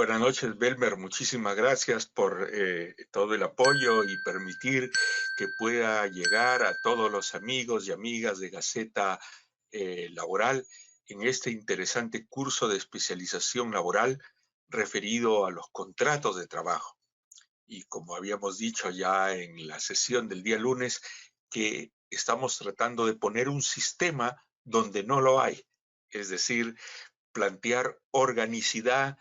buenas noches, Belmer. Muchísimas gracias por todo el apoyo y permitir que pueda llegar a todos los amigos y amigas de Gaceta Laboral en este interesante curso de especialización laboral referido a los contratos de trabajo. Y como habíamos dicho ya en la sesión del día lunes, que estamos tratando de poner un sistema donde no lo hay, es decir, plantear organicidad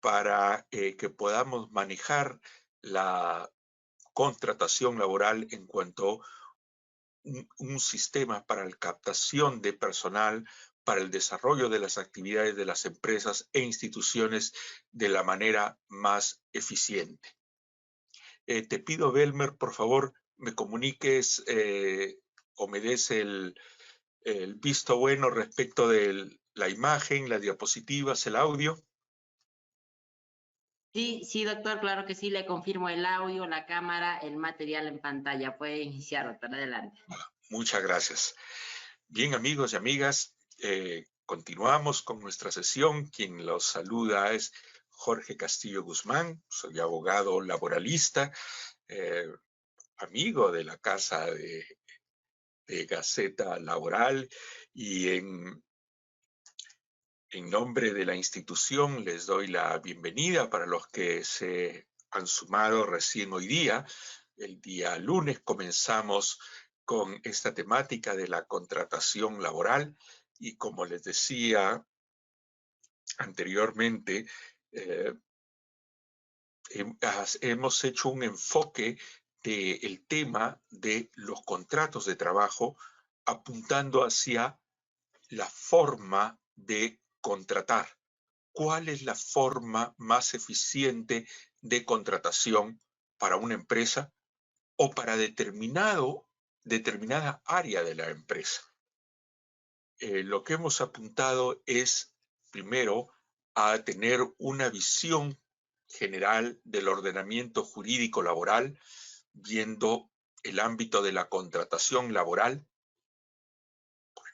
para que podamos manejar la contratación laboral en cuanto a un sistema para la captación de personal, para el desarrollo de las actividades de las empresas e instituciones de la manera más eficiente. Te pido, Belmer, por favor, me comuniques o me des el visto bueno respecto de la imagen, las diapositivas, el audio. Sí, sí, doctor, claro que sí, le confirmo el audio, la cámara, el material en pantalla. Puede iniciar, doctor, adelante. Muchas gracias. Bien, amigos y amigas, continuamos con nuestra sesión. Quien los saluda es Jorge Castillo Guzmán. Soy abogado laboralista, amigo de la Casa de Gaceta Laboral, y en nombre de la institución les doy la bienvenida para los que se han sumado recién hoy día. El día lunes comenzamos con esta temática de la contratación laboral y, como les decía anteriormente, hemos hecho un enfoque del tema de los contratos de trabajo apuntando hacia la forma de contratar. ¿Cuál es la forma más eficiente de contratación para una empresa o para determinada área de la empresa? Lo que hemos apuntado es, primero, a tener una visión general del ordenamiento jurídico laboral, viendo el ámbito de la contratación laboral.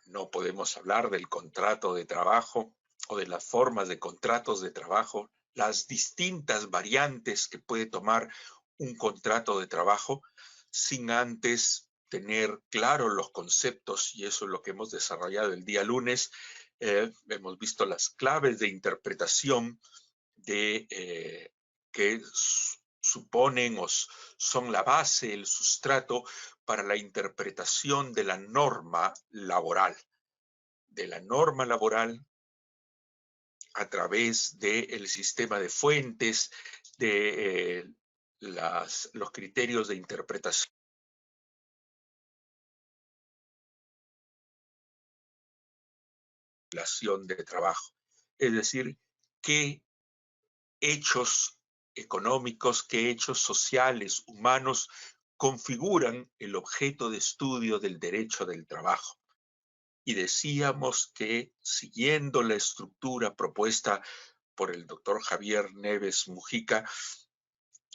No podemos hablar del contrato de trabajo o de las formas de contratos de trabajo, las distintas variantes que puede tomar un contrato de trabajo, sin antes tener claros los conceptos, y eso es lo que hemos desarrollado el día lunes. Hemos visto las claves de interpretación que suponen o son la base, el sustrato para la interpretación de la norma laboral. A través del sistema de fuentes, de los criterios de interpretación de trabajo. Es decir, qué hechos económicos, qué hechos sociales, humanos configuran el objeto de estudio del derecho del trabajo. Y decíamos que, siguiendo la estructura propuesta por el doctor Javier Neves Mujica,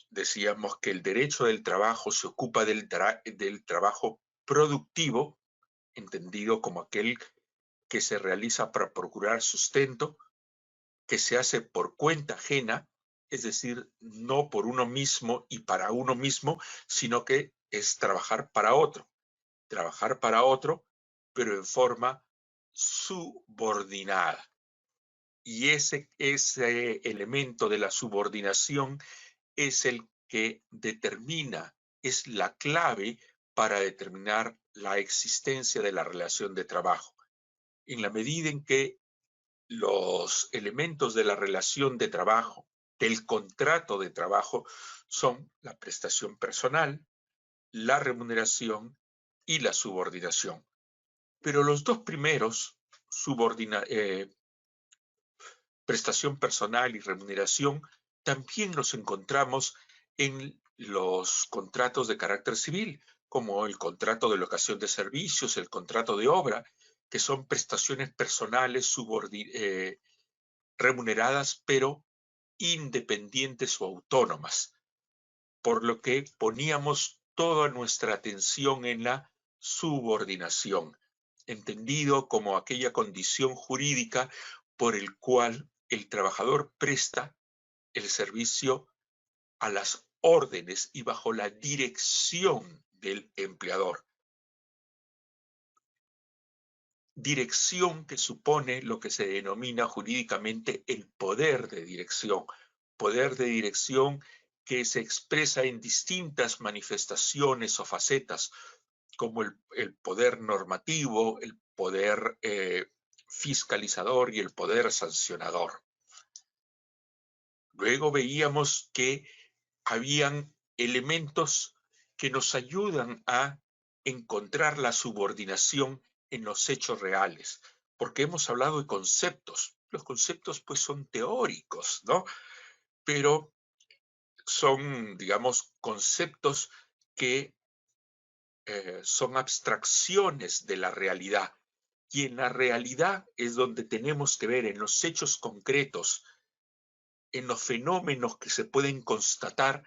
decíamos que el derecho del trabajo se ocupa del trabajo productivo, entendido como aquel que se realiza para procurar sustento, que se hace por cuenta ajena, es decir, no por uno mismo y para uno mismo, sino que es trabajar para otro, pero en forma subordinada. Y ese elemento de la subordinación es el que determina, es la clave para determinar la existencia de la relación de trabajo. En la medida en que los elementos de la relación de trabajo, del contrato de trabajo, son la prestación personal, la remuneración y la subordinación. Pero los dos primeros, prestación personal y remuneración, también los encontramos en los contratos de carácter civil, como el contrato de locación de servicios, el contrato de obra, que son prestaciones personales remuneradas, pero independientes o autónomas, por lo que poníamos toda nuestra atención en la subordinación, entendido como aquella condición jurídica por el cual el trabajador presta el servicio a las órdenes y bajo la dirección del empleador. Dirección que supone lo que se denomina jurídicamente el poder de dirección. Poder de dirección que se expresa en distintas manifestaciones o facetas, como el poder normativo, el poder fiscalizador y el poder sancionador. Luego veíamos que habían elementos que nos ayudan a encontrar la subordinación en los hechos reales, porque hemos hablado de conceptos. Los conceptos pues son teóricos, ¿no? Pero son, digamos, conceptos que son abstracciones de la realidad. Y en la realidad es donde tenemos que ver, en los hechos concretos, en los fenómenos que se pueden constatar,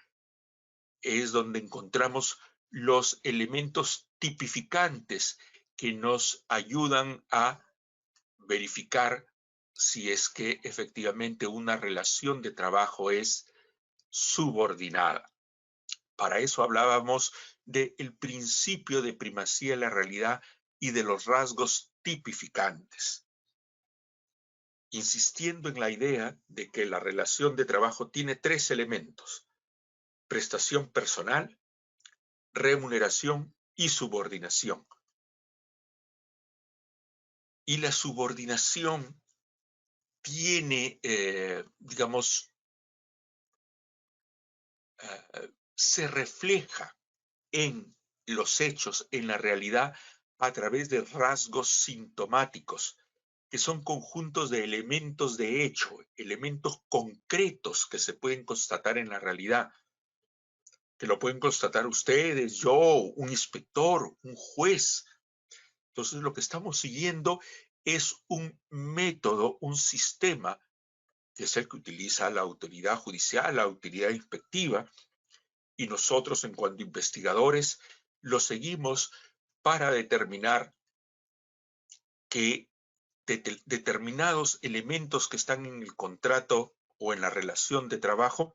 es donde encontramos los elementos tipificantes que nos ayudan a verificar si es que efectivamente una relación de trabajo es subordinada. Para eso hablábamos del principio de primacía de la realidad y de los rasgos tipificantes, insistiendo en la idea de que la relación de trabajo tiene tres elementos: prestación personal, remuneración y subordinación. Y la subordinación tiene, digamos, se refleja en los hechos, en la realidad, a través de rasgos sintomáticos, que son conjuntos de elementos de hecho, elementos concretos que se pueden constatar en la realidad, que lo pueden constatar ustedes, yo, un inspector, un juez. Entonces, lo que estamos siguiendo es un método, un sistema, que es el que utiliza la autoridad judicial, la autoridad inspectiva, y nosotros, en cuanto a investigadores, lo seguimos para determinar que determinados elementos que están en el contrato o en la relación de trabajo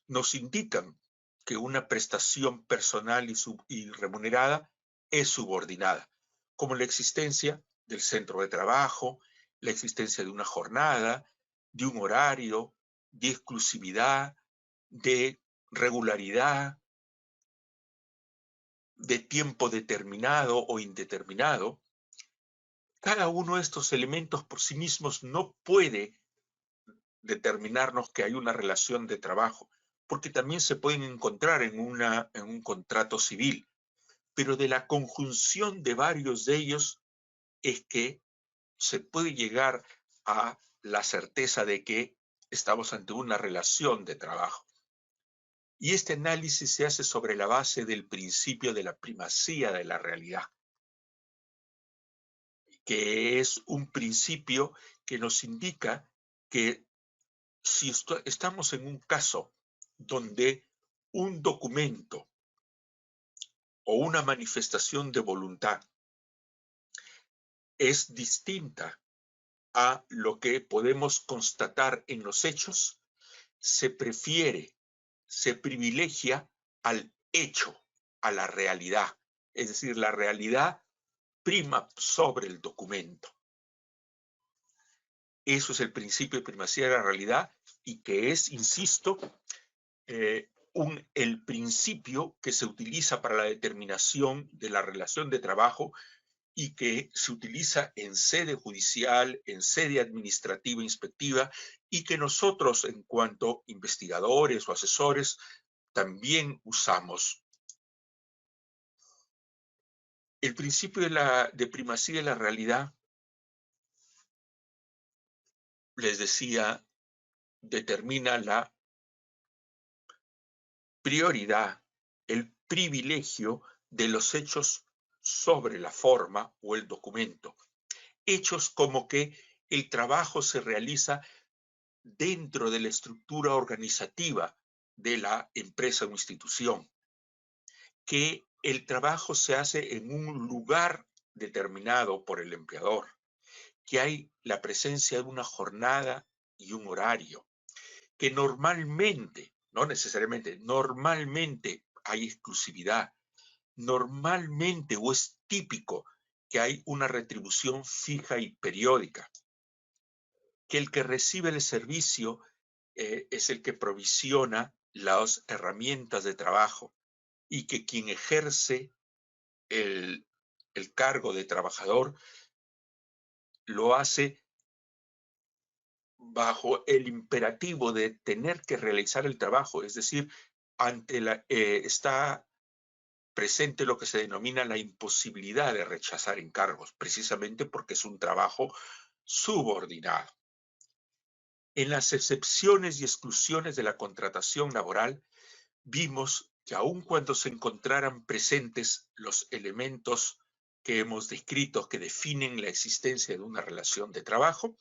nos indican que una prestación personal y remunerada es subordinada, como la existencia del centro de trabajo, la existencia de una jornada, de un horario, de exclusividad, de regularidad, de tiempo determinado o indeterminado. Cada uno de estos elementos por sí mismos no puede determinarnos que hay una relación de trabajo, porque también se pueden encontrar en un contrato civil, pero de la conjunción de varios de ellos es que se puede llegar a la certeza de que estamos ante una relación de trabajo. Y este análisis se hace sobre la base del principio de la primacía de la realidad, que es un principio que nos indica que si estamos en un caso donde un documento o una manifestación de voluntad es distinta a lo que podemos constatar en los hechos, se prefiere, se privilegia al hecho, a la realidad. Es decir, la realidad prima sobre el documento. Eso es el principio de primacía de la realidad y que es, insisto, el principio que se utiliza para la determinación de la relación de trabajo y que se utiliza en sede judicial, en sede administrativa inspectiva, y que nosotros, en cuanto investigadores o asesores, también usamos. El principio de primacía de la realidad, les decía, determina la prioridad, el privilegio de los hechos sobre la forma o el documento. Hechos como que el trabajo se realiza dentro de la estructura organizativa de la empresa o institución, que el trabajo se hace en un lugar determinado por el empleador, que hay la presencia de una jornada y un horario, que normalmente, no necesariamente, normalmente hay exclusividad, normalmente o es típico que hay una retribución fija y periódica, que el que recibe el servicio es el que provisiona las herramientas de trabajo y que quien ejerce el cargo de trabajador lo hace bajo el imperativo de tener que realizar el trabajo, es decir, está presente lo que se denomina la imposibilidad de rechazar encargos, precisamente porque es un trabajo subordinado. En las excepciones y exclusiones de la contratación laboral, vimos que aun cuando se encontraran presentes los elementos que hemos descrito que definen la existencia de una relación de trabajo,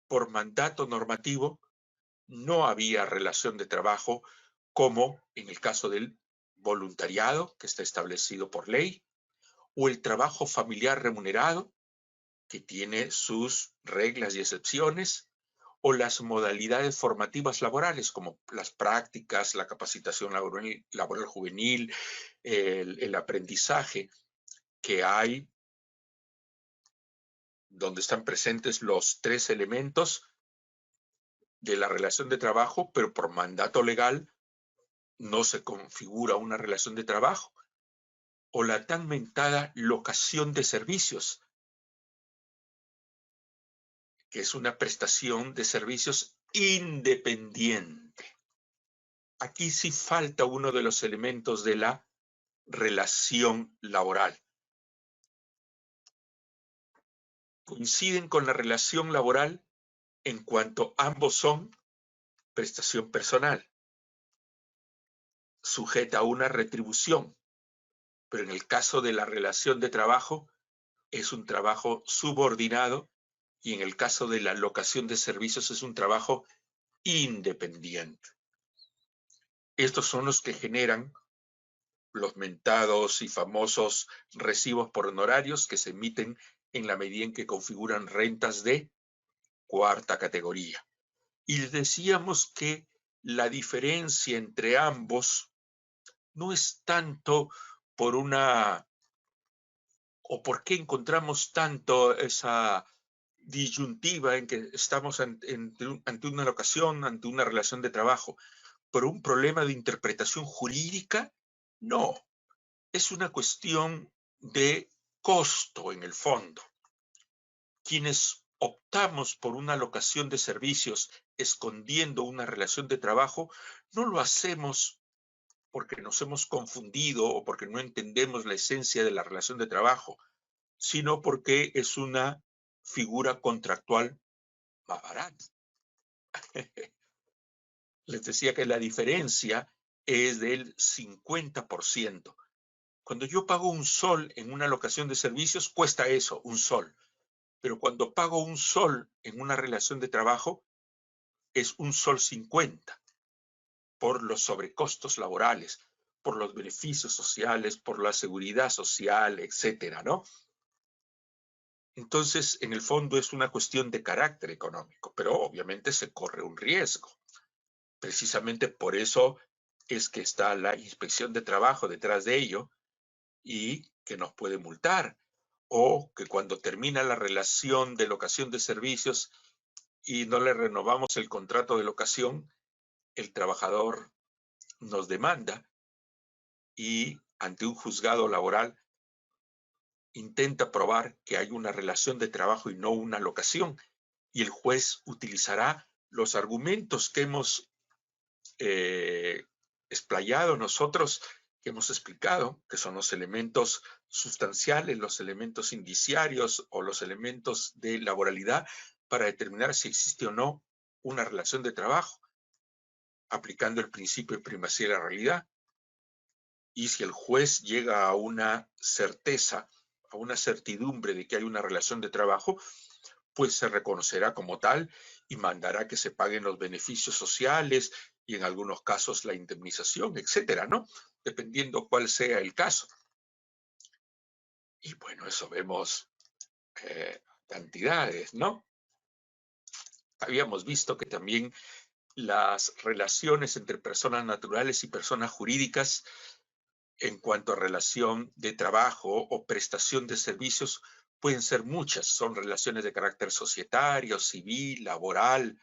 por mandato normativo no había relación de trabajo como en el caso del voluntariado, que está establecido por ley, o el trabajo familiar remunerado, que tiene sus reglas y excepciones, o las modalidades formativas laborales, como las prácticas, la capacitación laboral juvenil, el aprendizaje, que hay, donde están presentes los tres elementos de la relación de trabajo, pero por mandato legal no se configura una relación de trabajo, o la tan mentada locación de servicios, que es una prestación de servicios independiente. Aquí sí falta uno de los elementos de la relación laboral. Coinciden con la relación laboral en cuanto ambos son prestación personal, sujeta a una retribución, pero en el caso de la relación de trabajo es un trabajo subordinado y en el caso de la locación de servicios es un trabajo independiente. Estos son los que generan los mentados y famosos recibos por honorarios que se emiten en la medida en que configuran rentas de cuarta categoría. Y decíamos que la diferencia entre ambos no es tanto por una, o por qué encontramos tanto esa disyuntiva en que estamos ante una locación, ante una relación de trabajo, por un problema de interpretación jurídica. No, es una cuestión de costo en el fondo. Quienes optamos por una locación de servicios escondiendo una relación de trabajo, no lo hacemos porque nos hemos confundido o porque no entendemos la esencia de la relación de trabajo, sino porque es una figura contractual más barata. Les decía que la diferencia es del 50%. Cuando yo pago un sol en una locación de servicios, cuesta eso, un sol. Pero cuando pago un sol en una relación de trabajo, es un sol 50, por los sobrecostos laborales, por los beneficios sociales, por la seguridad social, etcétera, ¿no? Entonces, en el fondo es una cuestión de carácter económico, pero obviamente se corre un riesgo. Precisamente por eso es que está la inspección de trabajo detrás de ello y que nos puede multar, o que cuando termina la relación de locación de servicios y no le renovamos el contrato de locación, el trabajador nos demanda y ante un juzgado laboral intenta probar que hay una relación de trabajo y no una locación, y el juez utilizará los argumentos que hemos explayado nosotros, que hemos explicado, que son los elementos sustanciales, los elementos indiciarios o los elementos de laboralidad, para determinar si existe o no una relación de trabajo, aplicando el principio de primacía de la realidad. Y si el juez llega a una certeza, a una certidumbre de que hay una relación de trabajo, pues se reconocerá como tal y mandará que se paguen los beneficios sociales y en algunos casos la indemnización, etcétera, ¿no? Dependiendo cuál sea el caso. Y bueno, eso vemos cantidades, ¿no? habíamos visto que también las relaciones entre personas naturales y personas jurídicas en cuanto a relación de trabajo o prestación de servicios pueden ser muchas. Son relaciones de carácter societario, civil, laboral,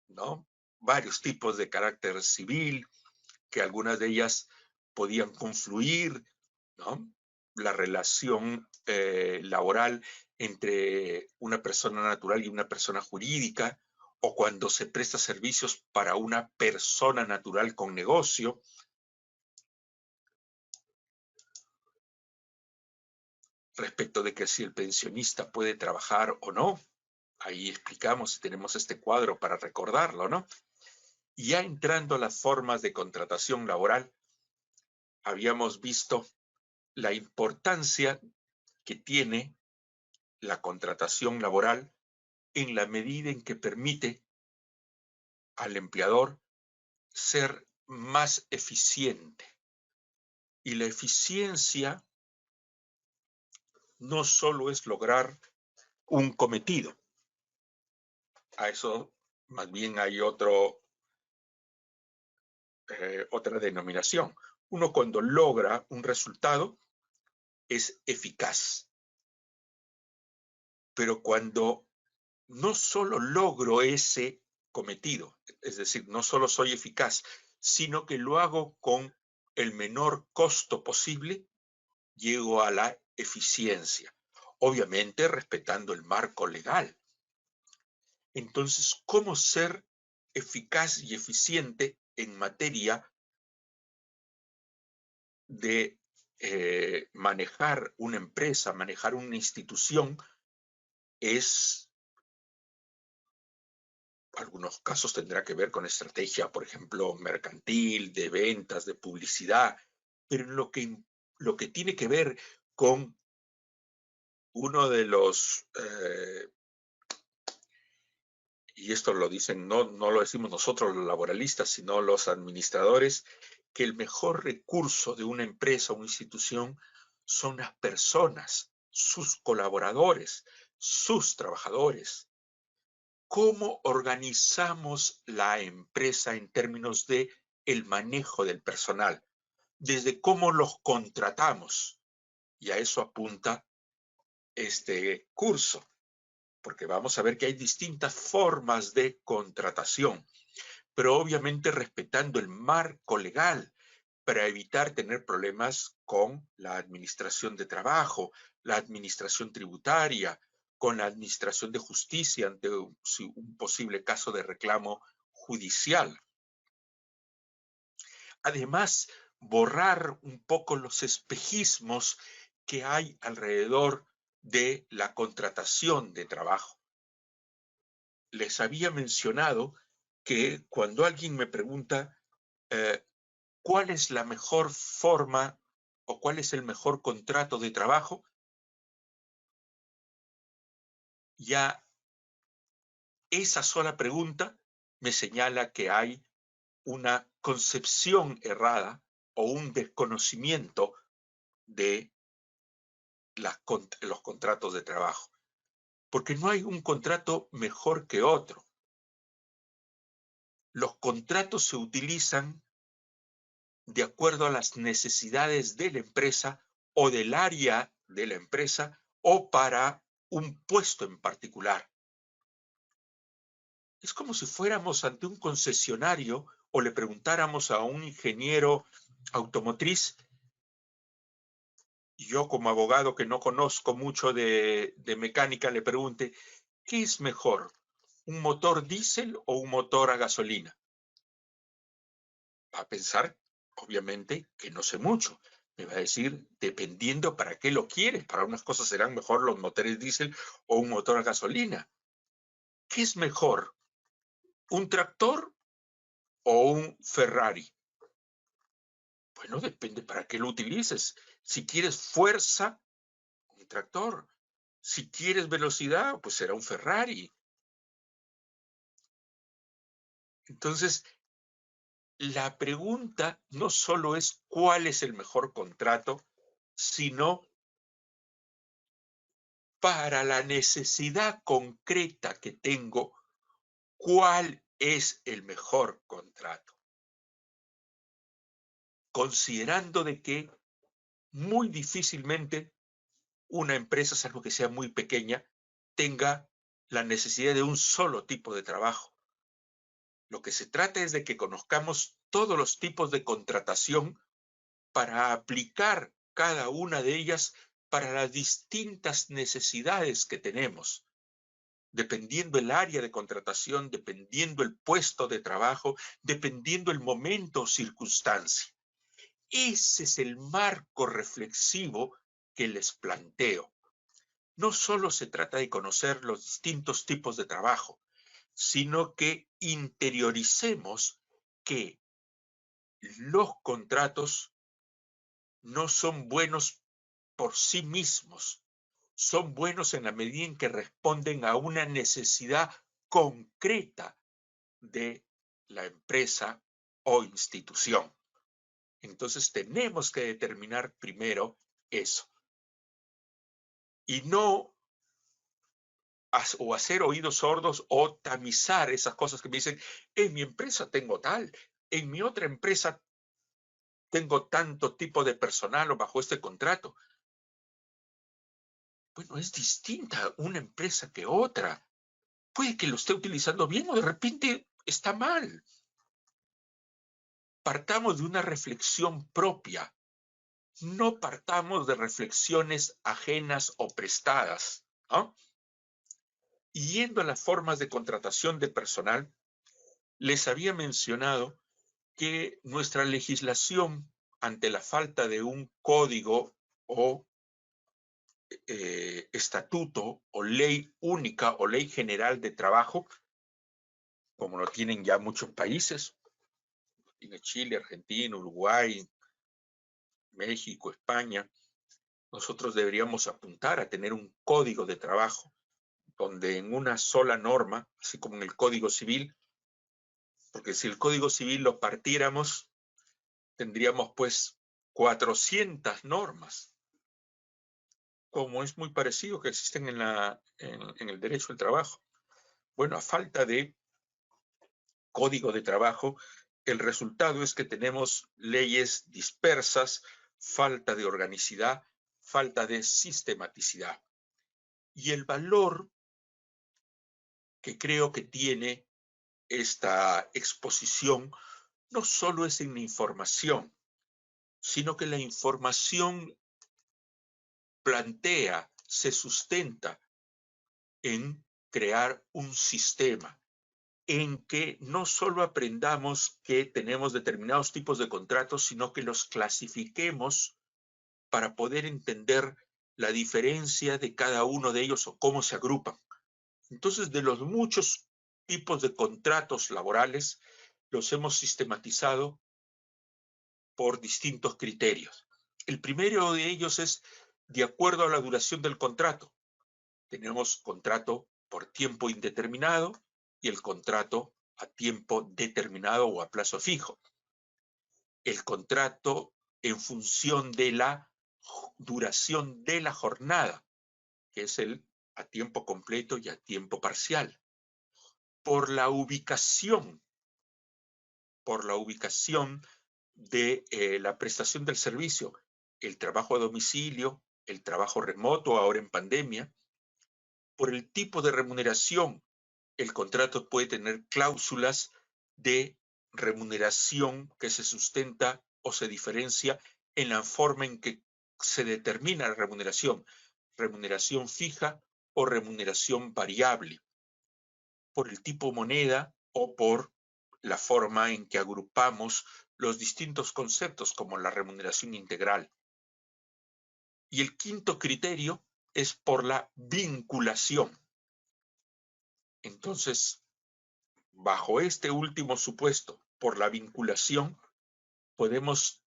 ¿no? Varios tipos de carácter civil, que algunas de ellas podían confluir, ¿no? La relación laboral entre una persona natural y una persona jurídica, o cuando se presta servicios para una persona natural con negocio. Respecto de que si el pensionista puede trabajar o no, ahí explicamos y tenemos este cuadro para recordarlo, ¿no? Y ya entrando a las formas de contratación laboral, habíamos visto la importancia que tiene la contratación laboral en la medida en que permite al empleador ser más eficiente. Y la eficiencia no solo es lograr un cometido. A eso más bien hay otra denominación. Uno cuando logra un resultado es eficaz. Pero cuando no solo logro ese cometido, es decir, no solo soy eficaz, sino que lo hago con el menor costo posible, llego a la eficiencia, obviamente respetando el marco legal. Entonces, ¿cómo ser eficaz y eficiente en materia de manejar una empresa, manejar una institución? Es, algunos casos tendrá que ver con estrategia, por ejemplo, mercantil, de ventas, de publicidad, pero en lo que tiene que ver con uno de los, y esto lo dicen, no lo decimos nosotros los laboralistas, sino los administradores, que el mejor recurso de una empresa o una institución son las personas, sus colaboradores, sus trabajadores. ¿Cómo organizamos la empresa en términos de el manejo del personal? Desde cómo los contratamos. Y a eso apunta este curso, porque vamos a ver que hay distintas formas de contratación, pero obviamente respetando el marco legal para evitar tener problemas con la administración de trabajo, la administración tributaria, con la administración de justicia ante un posible caso de reclamo judicial. Además, borrar un poco los espejismos que hay alrededor de la contratación de trabajo. Les había mencionado que cuando alguien me pregunta ¿cuál es la mejor forma o cuál es el mejor contrato de trabajo? Ya esa sola pregunta me señala que hay una concepción errada o un desconocimiento de los contratos de trabajo, porque no hay un contrato mejor que otro. Los contratos se utilizan de acuerdo a las necesidades de la empresa o del área de la empresa o para un puesto en particular. Es como si fuéramos ante un concesionario o le preguntáramos a un ingeniero automotriz, y yo como abogado que no conozco mucho de mecánica le pregunte, ¿qué es mejor? ¿Un motor diésel o un motor a gasolina? Va a pensar, obviamente, que no sé mucho. Me va a decir, dependiendo para qué lo quieres. Para unas cosas serán mejor los motores diésel o un motor a gasolina. ¿Qué es mejor? ¿Un tractor o un Ferrari? Bueno, depende para qué lo utilices. Si quieres fuerza, un tractor. Si quieres velocidad, pues será un Ferrari. Entonces, la pregunta no solo es cuál es el mejor contrato, sino para la necesidad concreta que tengo, ¿cuál es el mejor contrato? Considerando de que muy difícilmente una empresa, salvo que sea muy pequeña, tenga la necesidad de un solo tipo de trabajo. Lo que se trata es de que conozcamos todos los tipos de contratación para aplicar cada una de ellas para las distintas necesidades que tenemos, dependiendo el área de contratación, dependiendo el puesto de trabajo, dependiendo el momento o circunstancia. Ese es el marco reflexivo que les planteo. No solo se trata de conocer los distintos tipos de trabajo, sino que interioricemos que los contratos no son buenos por sí mismos, son buenos en la medida en que responden a una necesidad concreta de la empresa o institución. Entonces tenemos que determinar primero eso y no o hacer oídos sordos o tamizar esas cosas que me dicen, en mi empresa tengo tal, en mi otra empresa tengo tanto tipo de personal o bajo este contrato. Bueno, es distinta una empresa que otra. Puede que lo esté utilizando bien o de repente está mal. Partamos de una reflexión propia. No partamos de reflexiones ajenas o prestadas, ¿no? Yendo a las formas de contratación de personal, les había mencionado que nuestra legislación, ante la falta de un código o estatuto o ley única o ley general de trabajo, como lo tienen ya muchos países, tiene Chile, Argentina, Uruguay, México, España, nosotros deberíamos apuntar a tener un código de trabajo donde en una sola norma, así como en el Código Civil, porque si el Código Civil lo partiéramos, tendríamos pues 400 normas, como es muy parecido que existen en el derecho al trabajo. Bueno, a falta de código de trabajo, el resultado es que tenemos leyes dispersas, falta de organicidad, falta de sistematicidad. Y el valor que creo que tiene esta exposición no solo es en la información, sino que la información plantea, se sustenta en crear un sistema en que no solo aprendamos que tenemos determinados tipos de contratos, sino que los clasifiquemos para poder entender la diferencia de cada uno de ellos o cómo se agrupan. Entonces, de los muchos tipos de contratos laborales, los hemos sistematizado por distintos criterios. El primero de ellos es de acuerdo a la duración del contrato. Tenemos contrato por tiempo indeterminado y el contrato a tiempo determinado o a plazo fijo. El contrato en función de la duración de la jornada, que es el a tiempo completo y a tiempo parcial. Por la ubicación de la prestación del servicio, el trabajo a domicilio, el trabajo remoto ahora en pandemia, por el tipo de remuneración. El contrato puede tener cláusulas de remuneración que se sustenta o se diferencia en la forma en que se determina la remuneración fija o remuneración variable, por el tipo moneda o por la forma en que agrupamos los distintos conceptos como la remuneración integral. Y el quinto criterio es por la vinculación. Entonces, bajo este último supuesto, por la vinculación, podemos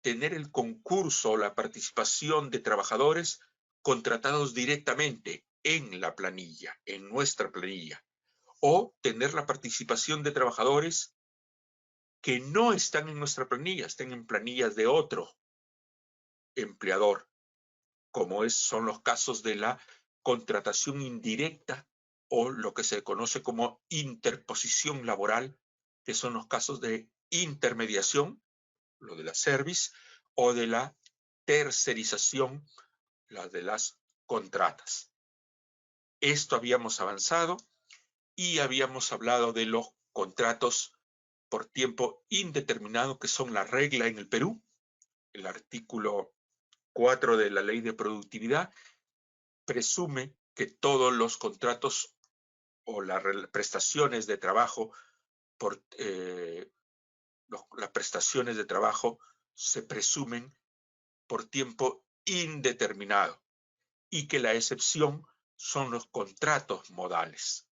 tener el concurso o la participación de trabajadores contratados directamente en la planilla, en nuestra planilla, o tener la participación de trabajadores que no están en nuestra planilla, estén en planillas de otro empleador, como son los casos de la contratación indirecta o lo que se conoce como interposición laboral, que son los casos de intermediación, lo de la service, o de la tercerización, la de las contratas. Esto habíamos avanzado y habíamos hablado de los contratos por tiempo indeterminado, que son la regla en el Perú. El artículo 4 de la Ley de Productividad presume que todos los contratos o las prestaciones de trabajo las prestaciones de trabajo se presumen por tiempo indeterminado y que la excepción son los contratos modales.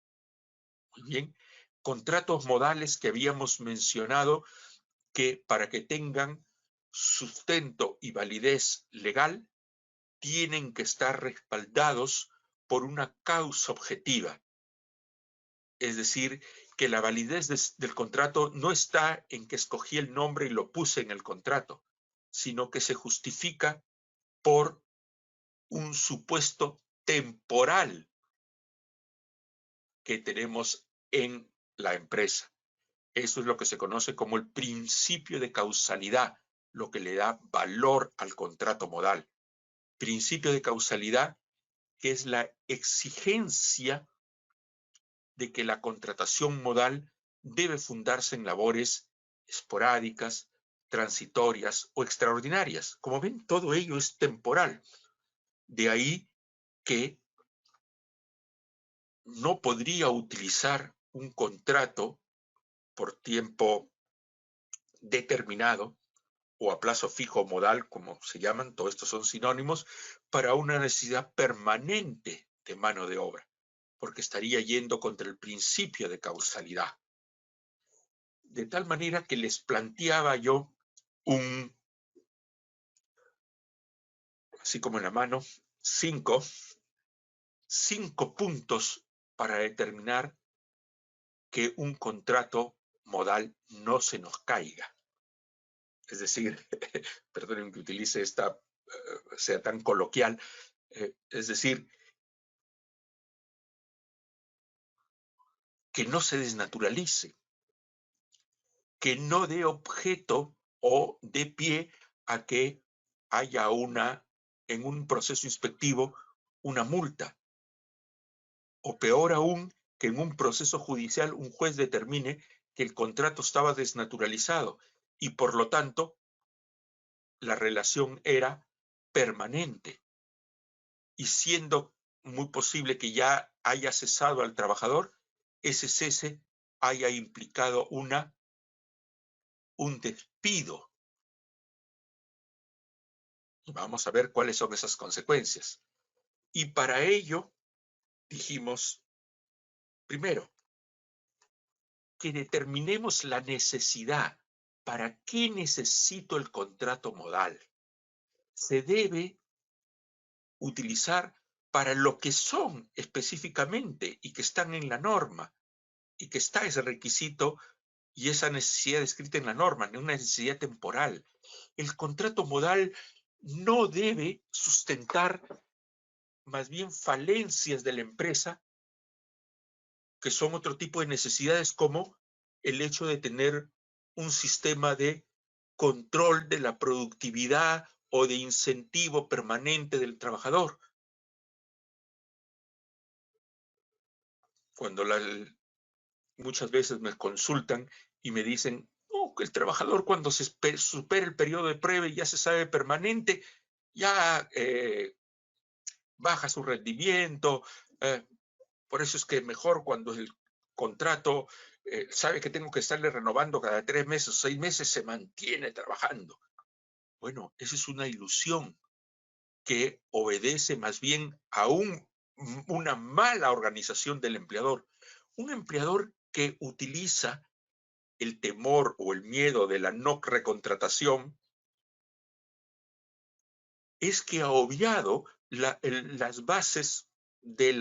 Muy bien, contratos modales que habíamos mencionado que para que tengan sustento y validez legal tienen que estar respaldados por una causa objetiva. Es decir, que la validez del contrato no está en que escogí el nombre y lo puse en el contrato, sino que se justifica por un supuesto temporal que tenemos en la empresa. Eso es lo que se conoce como el principio de causalidad, lo que le da valor al contrato modal. Principio de causalidad, que es la exigencia de que la contratación modal debe fundarse en labores esporádicas, transitorias o extraordinarias. Como ven, todo ello es temporal. De ahí que no podría utilizar un contrato por tiempo determinado o a plazo fijo modal, como se llaman, todos estos son sinónimos, para una necesidad permanente de mano de obra, porque estaría yendo contra el principio de causalidad. De tal manera que les planteaba yo así como en la mano, cinco puntos para determinar que un contrato modal no se nos caiga. Es decir, perdonen que utilice sea tan coloquial, es decir, que no se desnaturalice, que no dé objeto o dé pie a que haya en un proceso inspectivo, una multa. O peor aún, que en un proceso judicial un juez determine que el contrato estaba desnaturalizado y por lo tanto la relación era permanente. Y siendo muy posible que ya haya cesado al trabajador, ese cese haya implicado un despido. Y vamos a ver cuáles son esas consecuencias. Y para ello dijimos, primero, que determinemos la necesidad. ¿Para qué necesito el contrato modal? Se debe utilizar para lo que son específicamente y que están en la norma y que está ese requisito y esa necesidad descrita en la norma, una necesidad temporal. El contrato modal no debe sustentar más bien falencias de la empresa, que son otro tipo de necesidades como el hecho de tener un sistema de control de la productividad o de incentivo permanente del trabajador. Cuando muchas veces me consultan y me dicen, que el trabajador cuando se supera el periodo de prueba y ya se sabe permanente, ya baja su rendimiento. Por eso es que mejor cuando el contrato sabe que tengo que estarle renovando cada 3 meses o 6 meses, se mantiene trabajando. Bueno, esa es una ilusión que obedece más bien a una mala organización del empleador. Un empleador que utiliza el temor o el miedo de la no recontratación es que ha obviado las bases de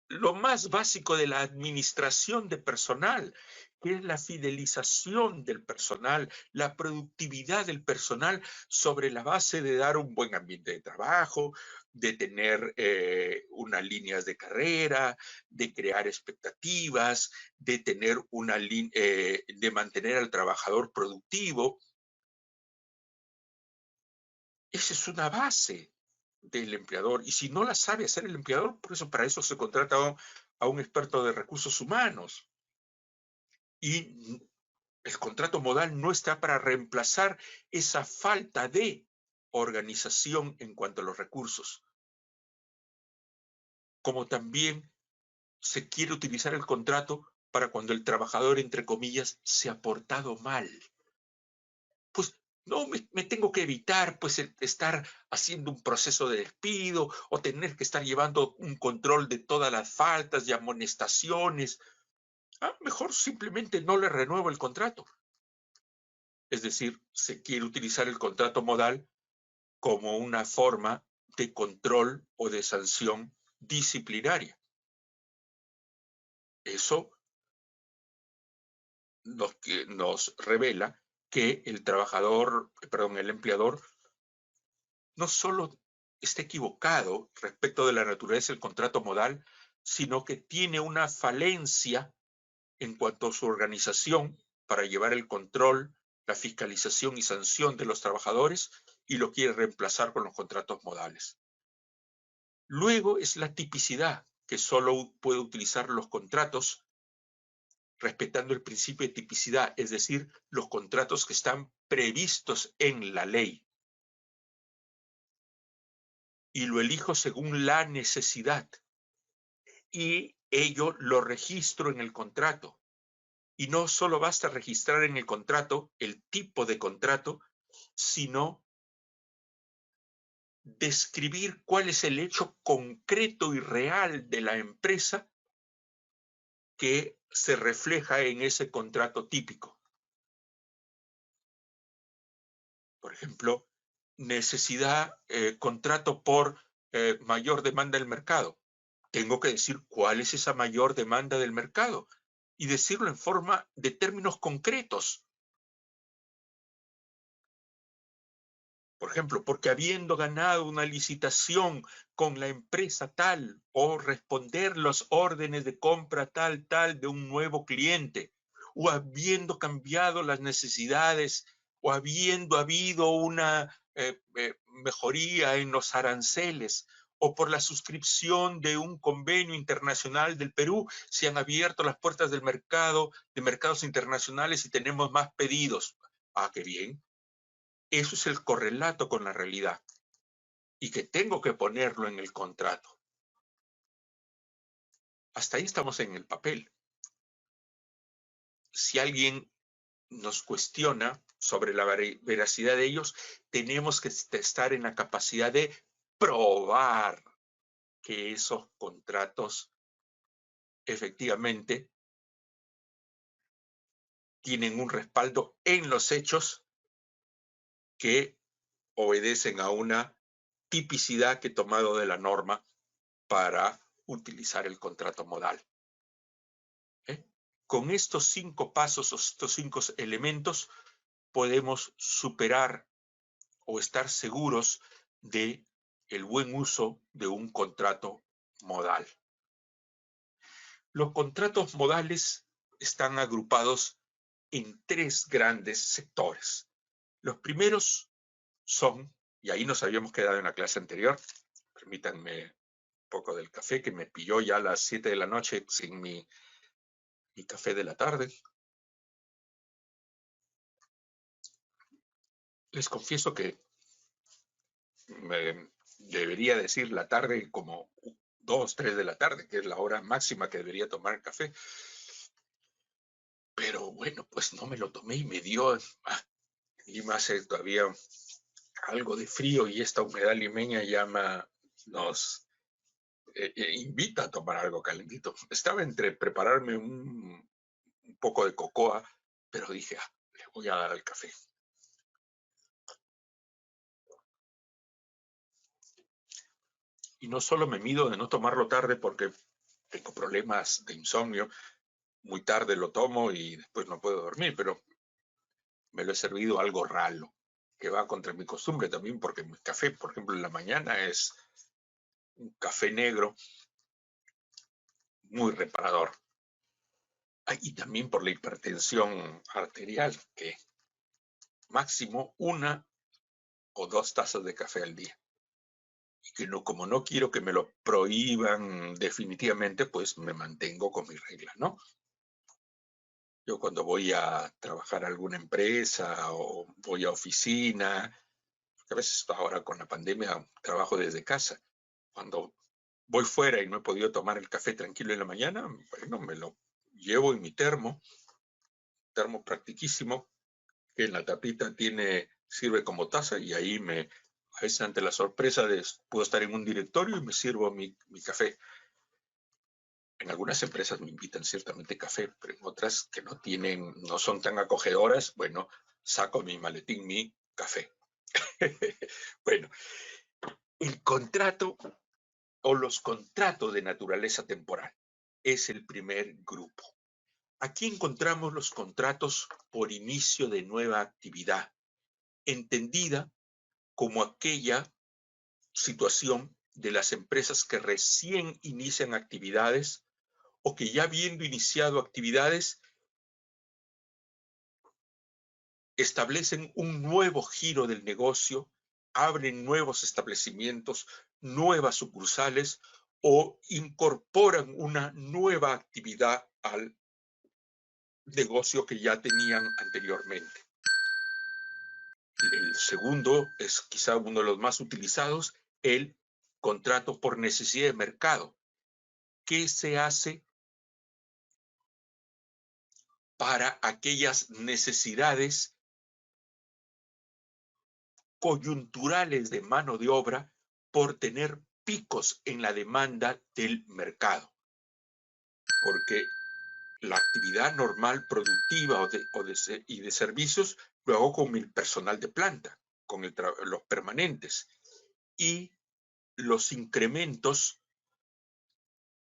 lo más básico de la administración de personal, que es la fidelización del personal, la productividad del personal sobre la base de dar un buen ambiente de trabajo, de tener unas líneas de carrera, de crear expectativas, de tener de mantener al trabajador productivo. Esa es una base del empleador. Y si no la sabe hacer el empleador, por eso, para eso se contrata a un experto de recursos humanos. Y el contrato modal no está para reemplazar esa falta de organización en cuanto a los recursos. Como también se quiere utilizar el contrato para cuando el trabajador, entre comillas, se ha portado mal. Pues no me tengo que evitar pues estar haciendo un proceso de despido o tener que estar llevando un control de todas las faltas y amonestaciones. Mejor simplemente no le renuevo el contrato. Es decir, se quiere utilizar el contrato modal como una forma de control o de sanción disciplinaria. Eso nos revela que el el empleador, no solo está equivocado respecto de la naturaleza del contrato modal, sino que tiene una falencia en cuanto a su organización para llevar el control, la fiscalización y sanción de los trabajadores y lo quiere reemplazar con los contratos modales. Luego es la tipicidad, que solo puede utilizar los contratos respetando el principio de tipicidad, es decir, los contratos que están previstos en la ley. Y lo elijo según la necesidad. Y ello lo registro en el contrato. Y no solo basta registrar en el contrato el tipo de contrato, sino describir cuál es el hecho concreto y real de la empresa que se refleja en ese contrato típico. Por ejemplo, contrato por mayor demanda del mercado. Tengo que decir cuál es esa mayor demanda del mercado y decirlo en forma de términos concretos. Por ejemplo, porque habiendo ganado una licitación con la empresa tal o responder los órdenes de compra tal de un nuevo cliente, o habiendo cambiado las necesidades, o habiendo habido una mejoría en los aranceles, o por la suscripción de un convenio internacional del Perú, se han abierto las puertas del mercado, de mercados internacionales y tenemos más pedidos. Qué bien. Eso es el correlato con la realidad y que tengo que ponerlo en el contrato. Hasta ahí estamos en el papel. Si alguien nos cuestiona sobre la veracidad de ellos, tenemos que estar en la capacidad de probar que esos contratos efectivamente tienen un respaldo en los hechos que obedecen a una tipicidad que he tomado de la norma para utilizar el contrato modal. Con estos 5 pasos, estos 5 elementos, podemos superar o estar seguros de el buen uso de un contrato modal. Los contratos modales están agrupados en 3 grandes sectores. Los primeros son, y ahí nos habíamos quedado en la clase anterior, permítanme un poco del café que me pilló ya a las 7 de la noche sin mi café de la tarde. Les confieso que debería decir la tarde como 2, 3 de la tarde, que es la hora máxima que debería tomar el café. Pero bueno, pues no me lo tomé y me dio, y más todavía algo de frío y esta humedad limeña nos invita a tomar algo calentito. Estaba entre prepararme un poco de cocoa, pero dije, le voy a dar al café. Y no solo me mido de no tomarlo tarde porque tengo problemas de insomnio, muy tarde lo tomo y después no puedo dormir, pero me lo he servido algo ralo, que va contra mi costumbre también, porque mi café, por ejemplo, en la mañana es un café negro muy reparador. Y también por la hipertensión arterial, que máximo 1 o 2 tazas de café al día. Y que no, como no quiero que me lo prohíban definitivamente, pues me mantengo con mis reglas, ¿no? Yo cuando voy a trabajar a alguna empresa o voy a oficina, a veces ahora con la pandemia trabajo desde casa. Cuando voy fuera y no he podido tomar el café tranquilo en la mañana, bueno, me lo llevo en mi termo practiquísimo, que en la tapita sirve como taza y ahí a veces ante la sorpresa puedo estar en un directorio y me sirvo mi café. En algunas empresas me invitan ciertamente café, pero en otras que no son tan acogedoras, bueno, saco mi maletín, mi café. Bueno, el contrato o los contratos de naturaleza temporal es el primer grupo. Aquí encontramos los contratos por inicio de nueva actividad, entendida como aquella situación de las empresas que recién inician actividades o que ya habiendo iniciado actividades establecen un nuevo giro del negocio, abren nuevos establecimientos, nuevas sucursales o incorporan una nueva actividad al negocio que ya tenían anteriormente. El segundo es quizá uno de los más utilizados, el contrato por necesidad de mercado. ¿Qué se hace para aquellas necesidades coyunturales de mano de obra por tener picos en la demanda del mercado? Porque la actividad normal productiva y de servicios lo hago con el personal de planta, con los permanentes. Y los incrementos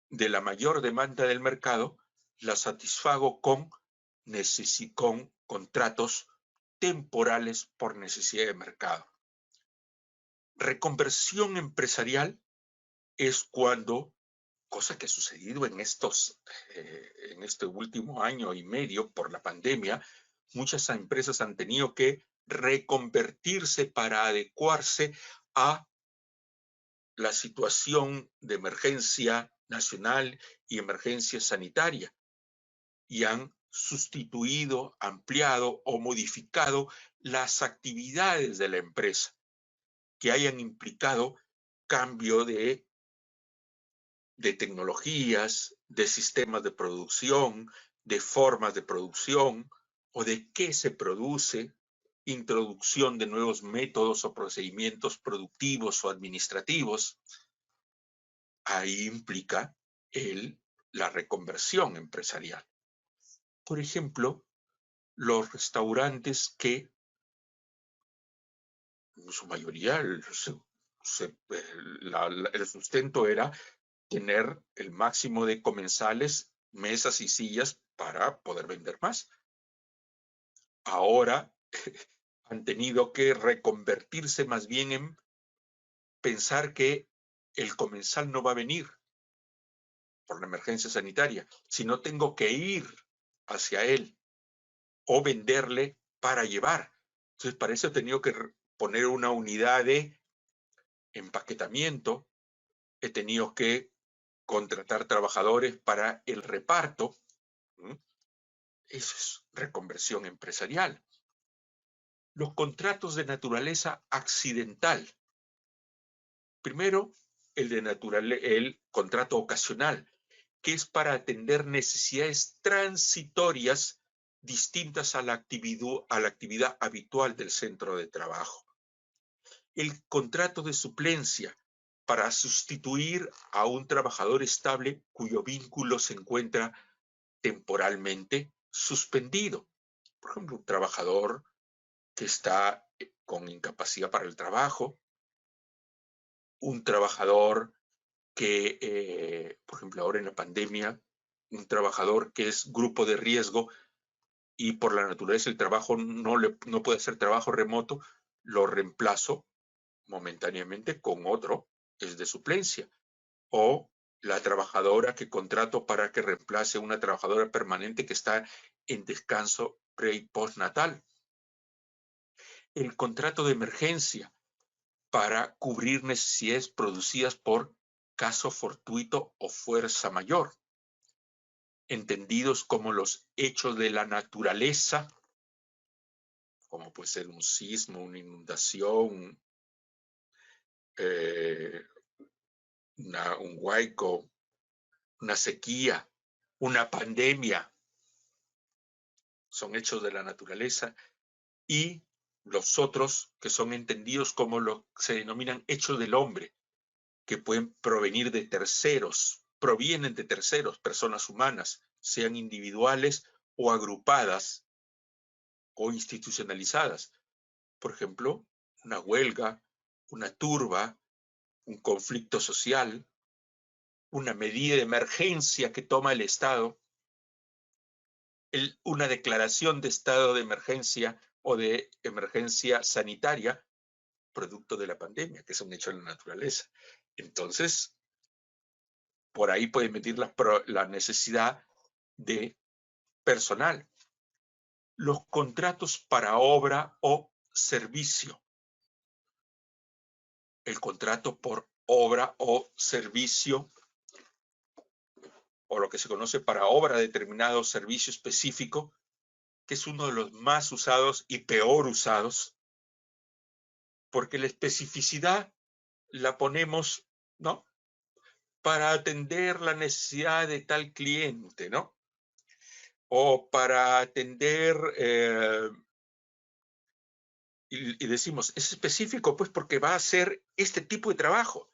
de la mayor demanda del mercado la satisfago con contratos temporales por necesidad de mercado. Reconversión empresarial es cuando, cosa que ha sucedido en este último año y medio por la pandemia, muchas empresas han tenido que reconvertirse para adecuarse a la situación de emergencia nacional y emergencia sanitaria y han sustituido, ampliado o modificado las actividades de la empresa que hayan implicado cambio de tecnologías, de sistemas de producción, de formas de producción o de qué se produce, introducción de nuevos métodos o procedimientos productivos o administrativos. Ahí implica la reconversión empresarial. Por ejemplo, los restaurantes que en su mayoría el sustento era tener el máximo de comensales, mesas y sillas para poder vender más. Ahora han tenido que reconvertirse más bien en pensar que el comensal no va a venir por la emergencia sanitaria, sino tengo que ir hacia él o venderle para llevar. Entonces, para eso he tenido que poner una unidad de empaquetamiento, he tenido que contratar trabajadores para el reparto. Eso es reconversión empresarial. Los contratos de naturaleza accidental. Primero, el contrato ocasional, que es para atender necesidades transitorias distintas a la actividad habitual del centro de trabajo. El contrato de suplencia, para sustituir a un trabajador estable cuyo vínculo se encuentra temporalmente suspendido. Por ejemplo, un trabajador que está con incapacidad para el trabajo, un trabajador que, por ejemplo, ahora en la pandemia un trabajador que es grupo de riesgo y por la naturaleza del trabajo no puede hacer trabajo remoto, lo reemplazo momentáneamente con otro, es de suplencia. O la trabajadora que contrato para que reemplace una trabajadora permanente que está en descanso pre y postnatal. El contrato de emergencia para cubrir necesidades producidas por caso fortuito o fuerza mayor, entendidos como los hechos de la naturaleza, como puede ser un sismo, una inundación, un huaico, una sequía, una pandemia, son hechos de la naturaleza, y los otros que son entendidos como lo que se denominan hechos del hombre, que pueden provenir de terceros, provienen de terceros, personas humanas, sean individuales o agrupadas o institucionalizadas. Por ejemplo, una huelga, una turba, un conflicto social, una medida de emergencia que toma el Estado, una declaración de estado de emergencia o de emergencia sanitaria, producto de la pandemia, que es un hecho de la naturaleza. Entonces, por ahí puede medir la necesidad de personal. Los contratos para obra o servicio. El contrato por obra o servicio, o lo que se conoce para obra determinado servicio específico, que es uno de los más usados y peor usados, porque la especificidad la ponemos, ¿no?, para atender la necesidad de tal cliente, ¿no? O para atender, y decimos, es específico, pues porque va a hacer este tipo de trabajo.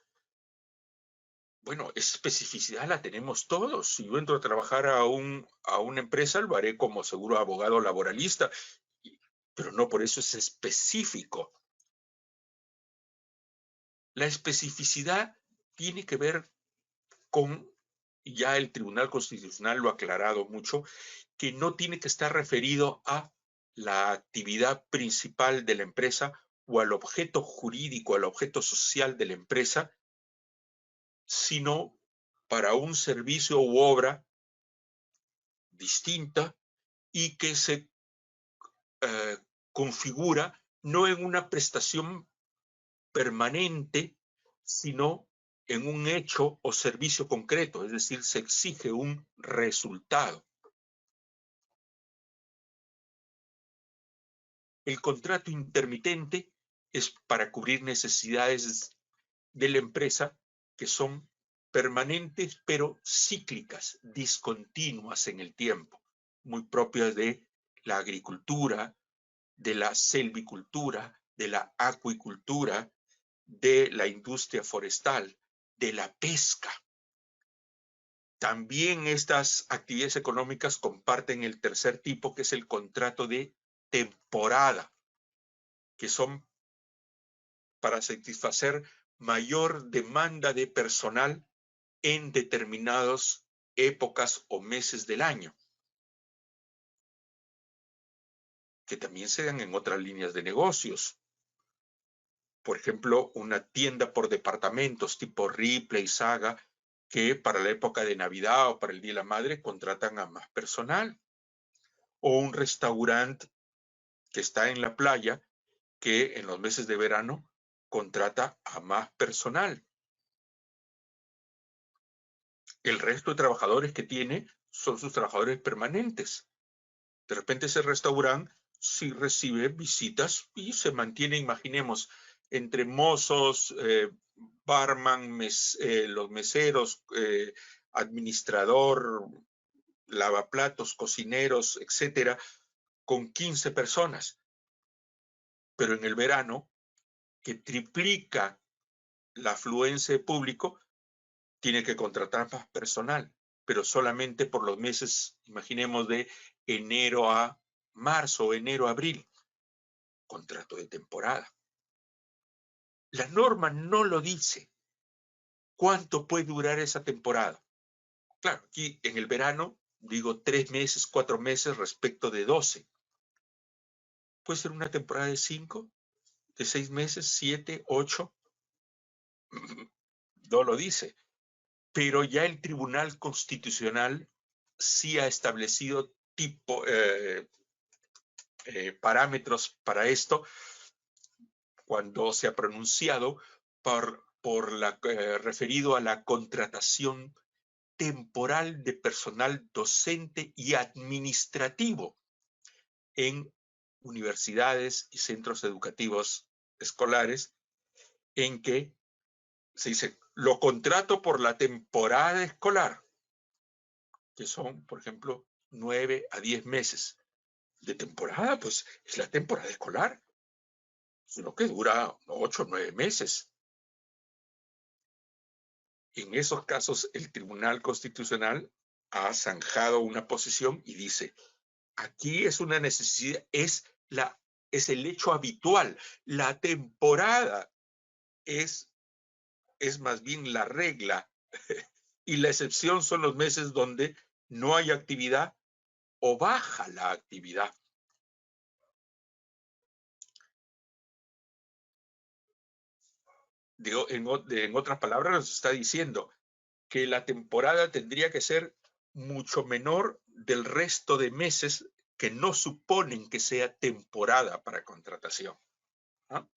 Bueno, esa especificidad la tenemos todos. Si yo entro a trabajar a una empresa, lo haré como seguro abogado laboralista, pero no por eso es específico. La especificidad tiene que ver con, ya el Tribunal Constitucional lo ha aclarado mucho, que no tiene que estar referido a la actividad principal de la empresa o al objeto jurídico, al objeto social de la empresa, sino para un servicio u obra distinta y que se configura no en una prestación permanente, sino en un hecho o servicio concreto, es decir, se exige un resultado. El contrato intermitente es para cubrir necesidades de la empresa que son permanentes pero cíclicas, discontinuas en el tiempo, muy propias de la agricultura, de la selvicultura, de la acuicultura, de la industria forestal, de la pesca. También estas actividades económicas comparten el tercer tipo, que es el contrato de temporada, que son para satisfacer mayor demanda de personal en determinadas épocas o meses del año, que también se dan en otras líneas de negocios. Por ejemplo, una tienda por departamentos tipo Ripley, Saga, que para la época de Navidad o para el Día de la Madre contratan a más personal. O un restaurante que está en la playa que en los meses de verano contrata a más personal. El resto de trabajadores que tiene son sus trabajadores permanentes. De repente ese restaurante sí recibe visitas y se mantiene, imaginemos, entre mozos, barman, los meseros, administrador, lavaplatos, cocineros, etcétera, con 15 personas. Pero en el verano, que triplica la afluencia de público, tiene que contratar más personal, pero solamente por los meses, imaginemos, de enero a marzo, enero a abril. Contrato de temporada. La norma no lo dice. ¿Cuánto puede durar esa temporada? Claro, aquí en el verano digo 3 meses, 4 meses respecto de 12. Puede ser una temporada de 5, de 6 meses, 7, 8. No lo dice. Pero ya el Tribunal Constitucional sí ha establecido parámetros para esto cuando se ha pronunciado referido a la contratación temporal de personal docente y administrativo en universidades y centros educativos escolares, en que se dice, lo contrato por la temporada escolar, que son, por ejemplo, 9 a 10 meses de temporada, pues es la temporada escolar, sino que dura 8 o 9 meses. En esos casos, el Tribunal Constitucional ha zanjado una posición y dice, aquí es una necesidad, es el hecho habitual. La temporada es más bien la regla y la excepción son los meses donde no hay actividad o baja la actividad. En otras palabras, nos está diciendo que la temporada tendría que ser mucho menor del resto de meses que no suponen que sea temporada para contratación. ¿Ah?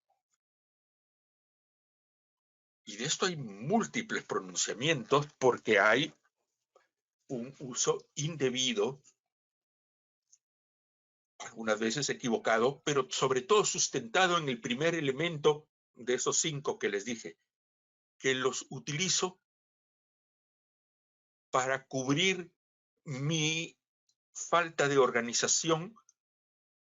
Y de esto hay múltiples pronunciamientos porque hay un uso indebido, algunas veces equivocado, pero sobre todo sustentado en el primer elemento de esos 5 que les dije, que los utilizo para cubrir mi falta de organización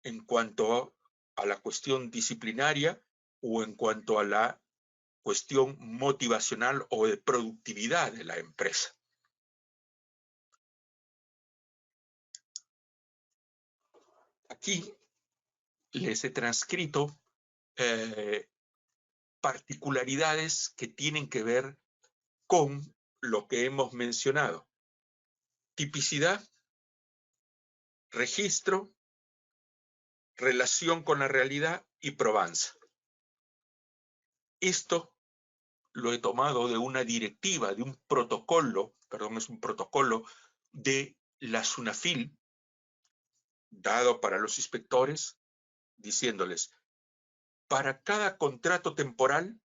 en cuanto a la cuestión disciplinaria o en cuanto a la cuestión motivacional o de productividad de la empresa. Aquí les he transcrito particularidades que tienen que ver con lo que hemos mencionado. Tipicidad, registro, relación con la realidad y probanza. Esto lo he tomado de una directiva, de un protocolo, es un protocolo de la SUNAFIL, dado para los inspectores, diciéndoles, para cada contrato temporal,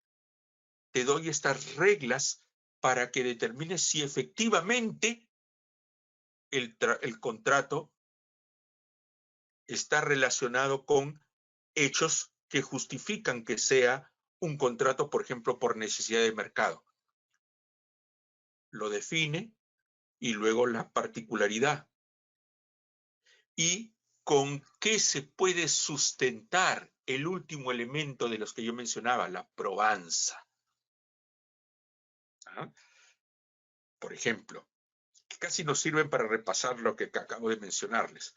te doy estas reglas para que determines si efectivamente el contrato está relacionado con hechos que justifican que sea un contrato, por ejemplo, por necesidad de mercado. Lo define y luego la particularidad. ¿Y con qué se puede sustentar el último elemento de los que yo mencionaba, la probanza? ¿Ah? Por ejemplo, que casi nos sirven para repasar lo que acabo de mencionarles.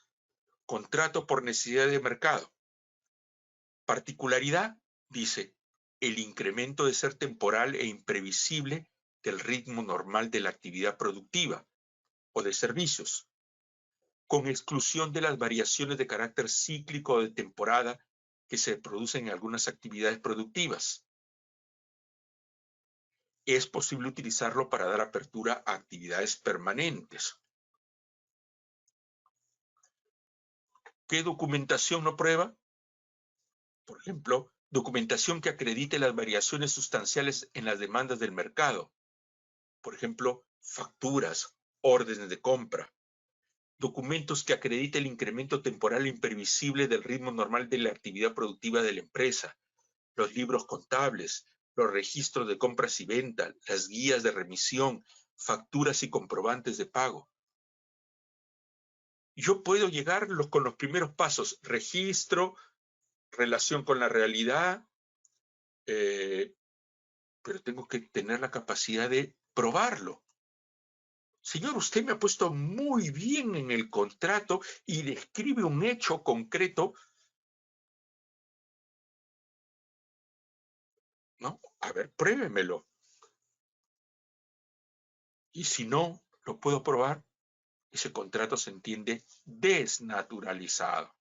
Contrato por necesidad de mercado. Particularidad, dice, el incremento de ser temporal e imprevisible del ritmo normal de la actividad productiva o de servicios, con exclusión de las variaciones de carácter cíclico o de temporada que se producen en algunas actividades productivas. Es posible utilizarlo para dar apertura a actividades permanentes. ¿Qué documentación no prueba? Por ejemplo, documentación que acredite las variaciones sustanciales en las demandas del mercado. Por ejemplo, facturas, órdenes de compra. Documentos que acredite el incremento temporal imprevisible del ritmo normal de la actividad productiva de la empresa. Los libros contables, los registros de compras y ventas, las guías de remisión, facturas y comprobantes de pago. Yo puedo llegar con los primeros pasos, registro, relación con la realidad, pero tengo que tener la capacidad de probarlo. Señor, usted me ha puesto muy bien en el contrato y describe un hecho concreto. ¿No? A ver, pruébemelo. Y si no, lo puedo probar, ese contrato se entiende desnaturalizado,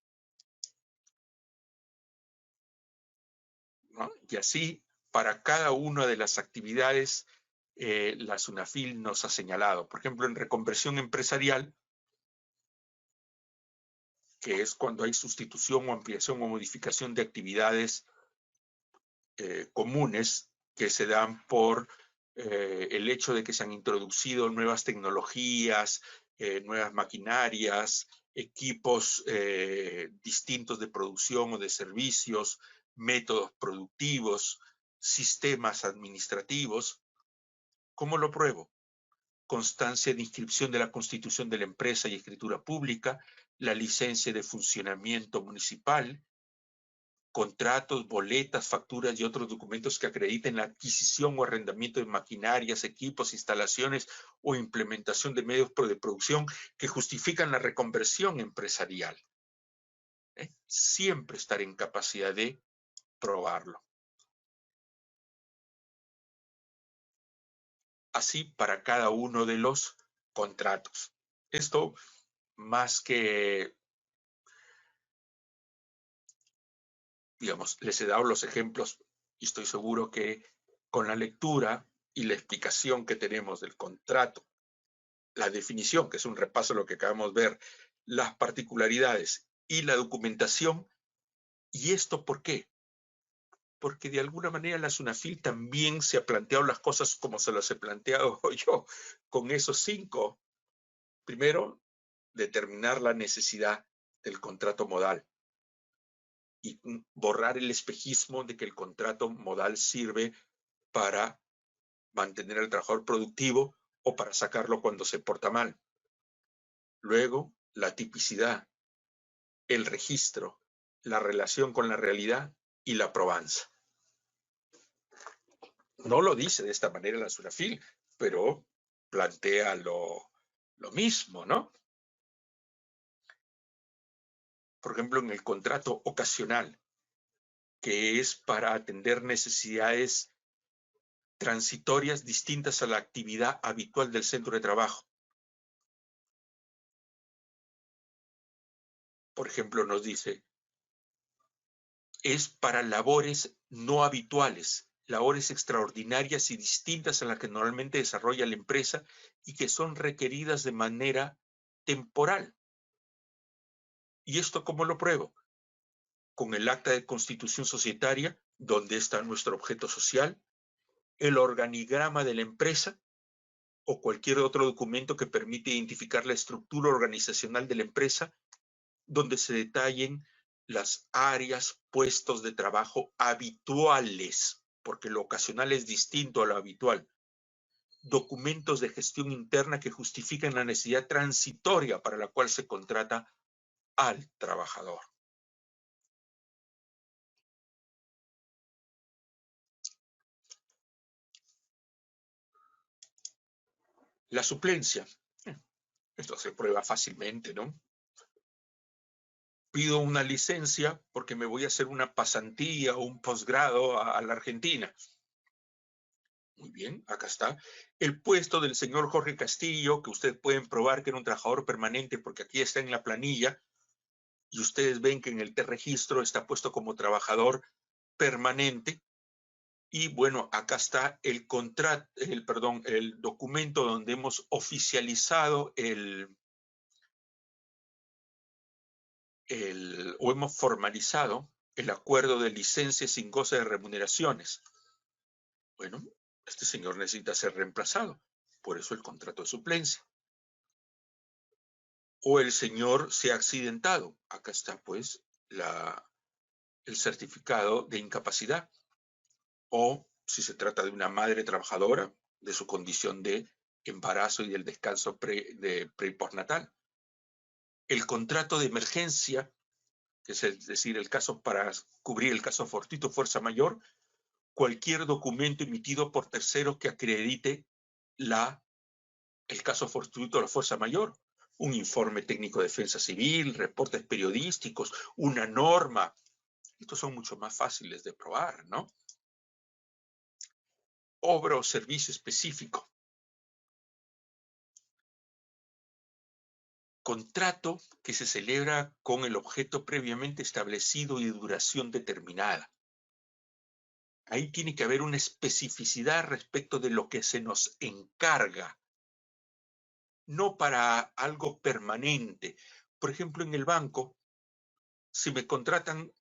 ¿no? Y así, para cada una de las actividades, la SUNAFIL nos ha señalado. Por ejemplo, en reconversión empresarial, que es cuando hay sustitución o ampliación o modificación de actividades comunes que se dan por el hecho de que se han introducido nuevas tecnologías, nuevas maquinarias, equipos distintos de producción o de servicios, métodos productivos, sistemas administrativos. ¿Cómo lo pruebo? Constancia de inscripción de la constitución de la empresa y escritura pública, la licencia de funcionamiento municipal, contratos, boletas, facturas y otros documentos que acrediten la adquisición o arrendamiento de maquinarias, equipos, instalaciones o implementación de medios de producción que justifican la reconversión empresarial. Siempre estar en capacidad de probarlo. Así para cada uno de los contratos. Esto, más que, digamos, les he dado los ejemplos y estoy seguro que con la lectura y la explicación que tenemos del contrato, la definición, que es un repaso de lo que acabamos de ver, las particularidades y la documentación. ¿Y esto por qué? Porque de alguna manera la SUNAFIL también se ha planteado las cosas como se las he planteado yo, con esos 5. Primero, determinar la necesidad del contrato modal y borrar el espejismo de que el contrato modal sirve para mantener al trabajador productivo o para sacarlo cuando se porta mal. Luego, la tipicidad, el registro, la relación con la realidad y la probanza. No lo dice de esta manera la SUNAFIL, pero plantea lo mismo, ¿no? Por ejemplo, en el contrato ocasional, que es para atender necesidades transitorias distintas a la actividad habitual del centro de trabajo. Por ejemplo, nos dice, es para labores no habituales, labores extraordinarias y distintas a las que normalmente desarrolla la empresa y que son requeridas de manera temporal. ¿Y esto cómo lo pruebo? Con el acta de constitución societaria, donde está nuestro objeto social, el organigrama de la empresa o cualquier otro documento que permite identificar la estructura organizacional de la empresa, donde se detallen las áreas, puestos de trabajo habituales, porque lo ocasional es distinto a lo habitual. Documentos de gestión interna que justifican la necesidad transitoria para la cual se contrata al trabajador. La suplencia. Esto se prueba fácilmente, ¿no? Pido una licencia porque me voy a hacer una pasantía o un posgrado a la Argentina. Muy bien, acá está. El puesto del señor Jorge Castillo, que ustedes pueden probar que era un trabajador permanente porque aquí está en la planilla y ustedes ven que en el registro está puesto como trabajador permanente. Y bueno, acá está el contrato, el documento donde hemos oficializado o hemos formalizado el acuerdo de licencia sin goce de remuneraciones. Bueno, este señor necesita ser reemplazado, por eso el contrato de suplencia. O el señor se ha accidentado, acá está pues el certificado de incapacidad. O si se trata de una madre trabajadora, de su condición de embarazo y del descanso pre y postnatal. El contrato de emergencia, que es decir, el caso para cubrir el caso fortuito fuerza mayor, cualquier documento emitido por terceros que acredite el caso fortuito de la fuerza mayor, un informe técnico de defensa civil, reportes periodísticos, una norma. Estos son mucho más fáciles de probar, ¿no? Obra o servicio específico. contrato que se celebra con el objeto previamente establecido y de duración determinada. Ahí tiene que haber una especificidad respecto de lo que se nos encarga, no para algo permanente. Por ejemplo, en el banco, si me contratan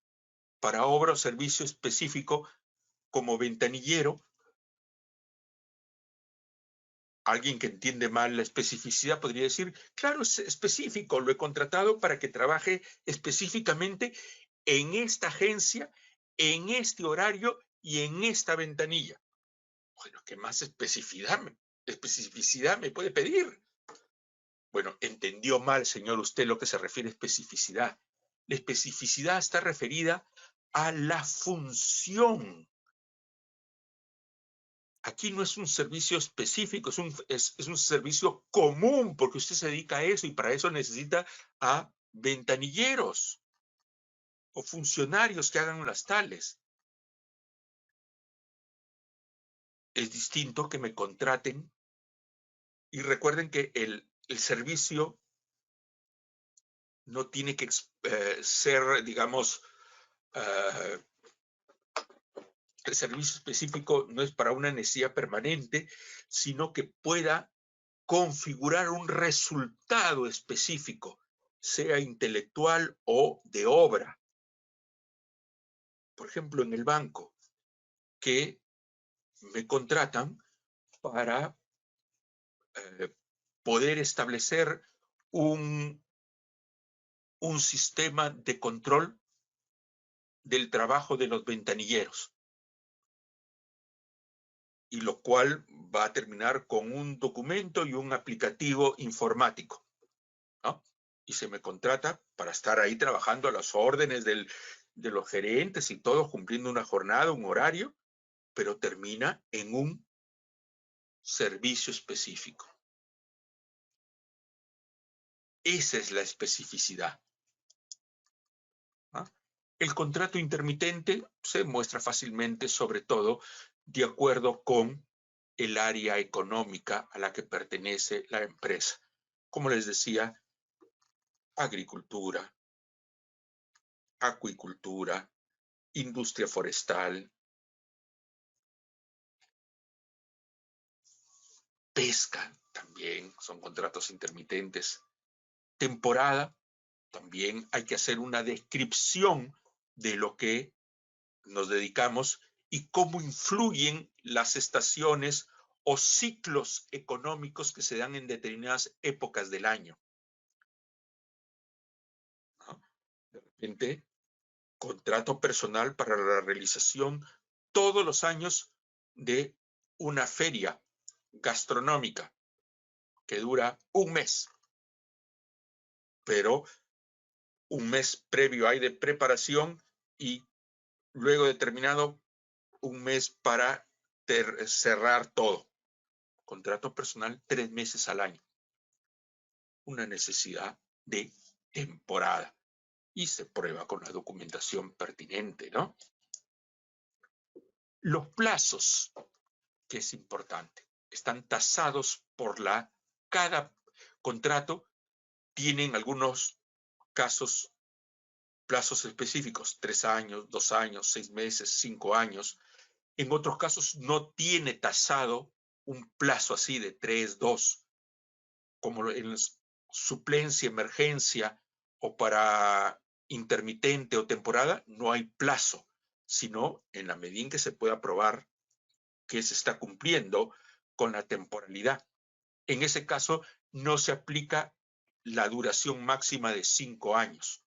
para obra o servicio específico como ventanillero, alguien que entiende mal la especificidad podría decir, claro, es específico, lo he contratado para que trabaje específicamente en esta agencia, en este horario y en esta ventanilla. Bueno, ¿qué más especificidad me puede pedir? Bueno, entendió mal, señor, usted lo que se refiere a especificidad. La especificidad está referida a la función. Aquí no es un servicio específico, es un servicio común, porque usted se dedica a eso y para eso necesita a ventanilleros o funcionarios que hagan las tales. Es distinto que me contraten y recuerden que el servicio no tiene que ser, digamos, el servicio específico no es para una necesidad permanente, sino que pueda configurar un resultado específico, sea intelectual o de obra. Por ejemplo, en el banco, que me contratan para poder establecer un sistema de control del trabajo de los ventanilleros, y lo cual va a terminar con un documento y un aplicativo informático, ¿no? Y se me contrata para estar ahí trabajando a las órdenes de los gerentes y todo, cumpliendo una jornada, un horario, pero termina en un servicio específico. Esa es la especificidad. ¿Ah? El contrato intermitente se muestra fácilmente, sobre todo, de acuerdo con el área económica a la que pertenece la empresa. Como les decía, agricultura, acuicultura, industria forestal, pesca, también son contratos intermitentes. Temporada, también hay que hacer una descripción de lo que nos dedicamos y cómo influyen las estaciones o ciclos económicos que se dan en determinadas épocas del año, ¿no? De repente, contrato personal para la realización todos los años de una feria gastronómica que dura un mes, pero un mes previo hay de preparación y luego determinado un mes para cerrar todo. Contrato personal 3 meses al año. Una necesidad de temporada y se prueba con la documentación pertinente, ¿no? Los plazos, que es importante, están tasados por cada contrato tienen algunos casos plazos específicos, 3 años, 2 años, 6 meses, 5 años. En otros casos no tiene tasado un plazo así de 3, 2, como en suplencia, emergencia o para intermitente o temporada, no hay plazo, sino en la medida en que se pueda probar que se está cumpliendo con la temporalidad. En ese caso, no se aplica la duración máxima de 5 años,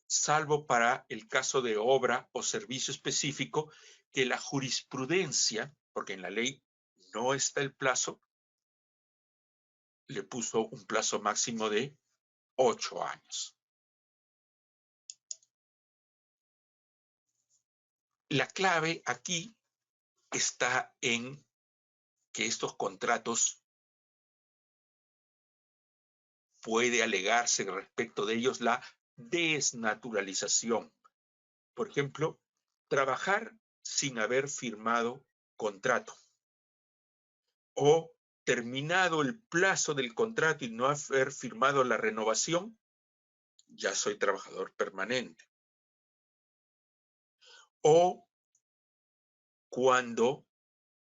salvo para el caso de obra o servicio específico que la jurisprudencia, porque en la ley no está el plazo, le puso un plazo máximo de 8 años. La clave aquí está en que estos contratos puede alegarse respecto de ellos la desnaturalización. Por ejemplo, trabajar sin haber firmado contrato o terminado el plazo del contrato y no haber firmado la renovación, ya soy trabajador permanente. O cuando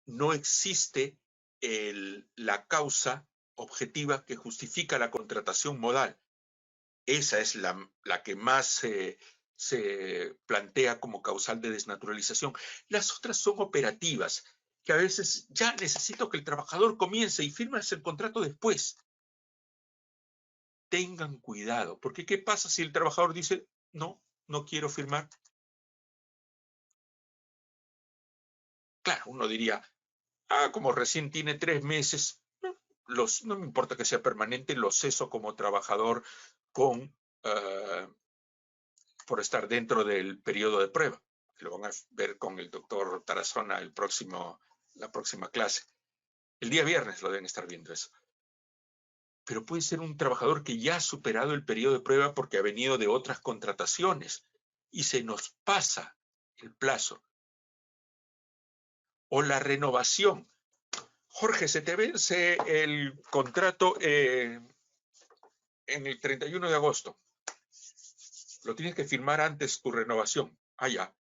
no existe la causa objetiva que justifica la contratación modal. Esa es la que más se plantea como causal de desnaturalización. Las otras son operativas, que a veces ya necesito que el trabajador comience y firme el contrato después. Tengan cuidado, porque ¿qué pasa si el trabajador dice, no, no quiero firmar? Claro, uno diría, como recién tiene 3 meses, no me importa que sea permanente, lo ceso como trabajador por estar dentro del periodo de prueba. Lo van a ver con el doctor Tarazona la próxima clase. El día viernes lo deben estar viendo eso. Pero puede ser un trabajador que ya ha superado el periodo de prueba porque ha venido de otras contrataciones y se nos pasa el plazo. O la renovación. Jorge, se te vence el contrato en el 31 de agosto. Lo tienes que firmar antes tu renovación. Ya.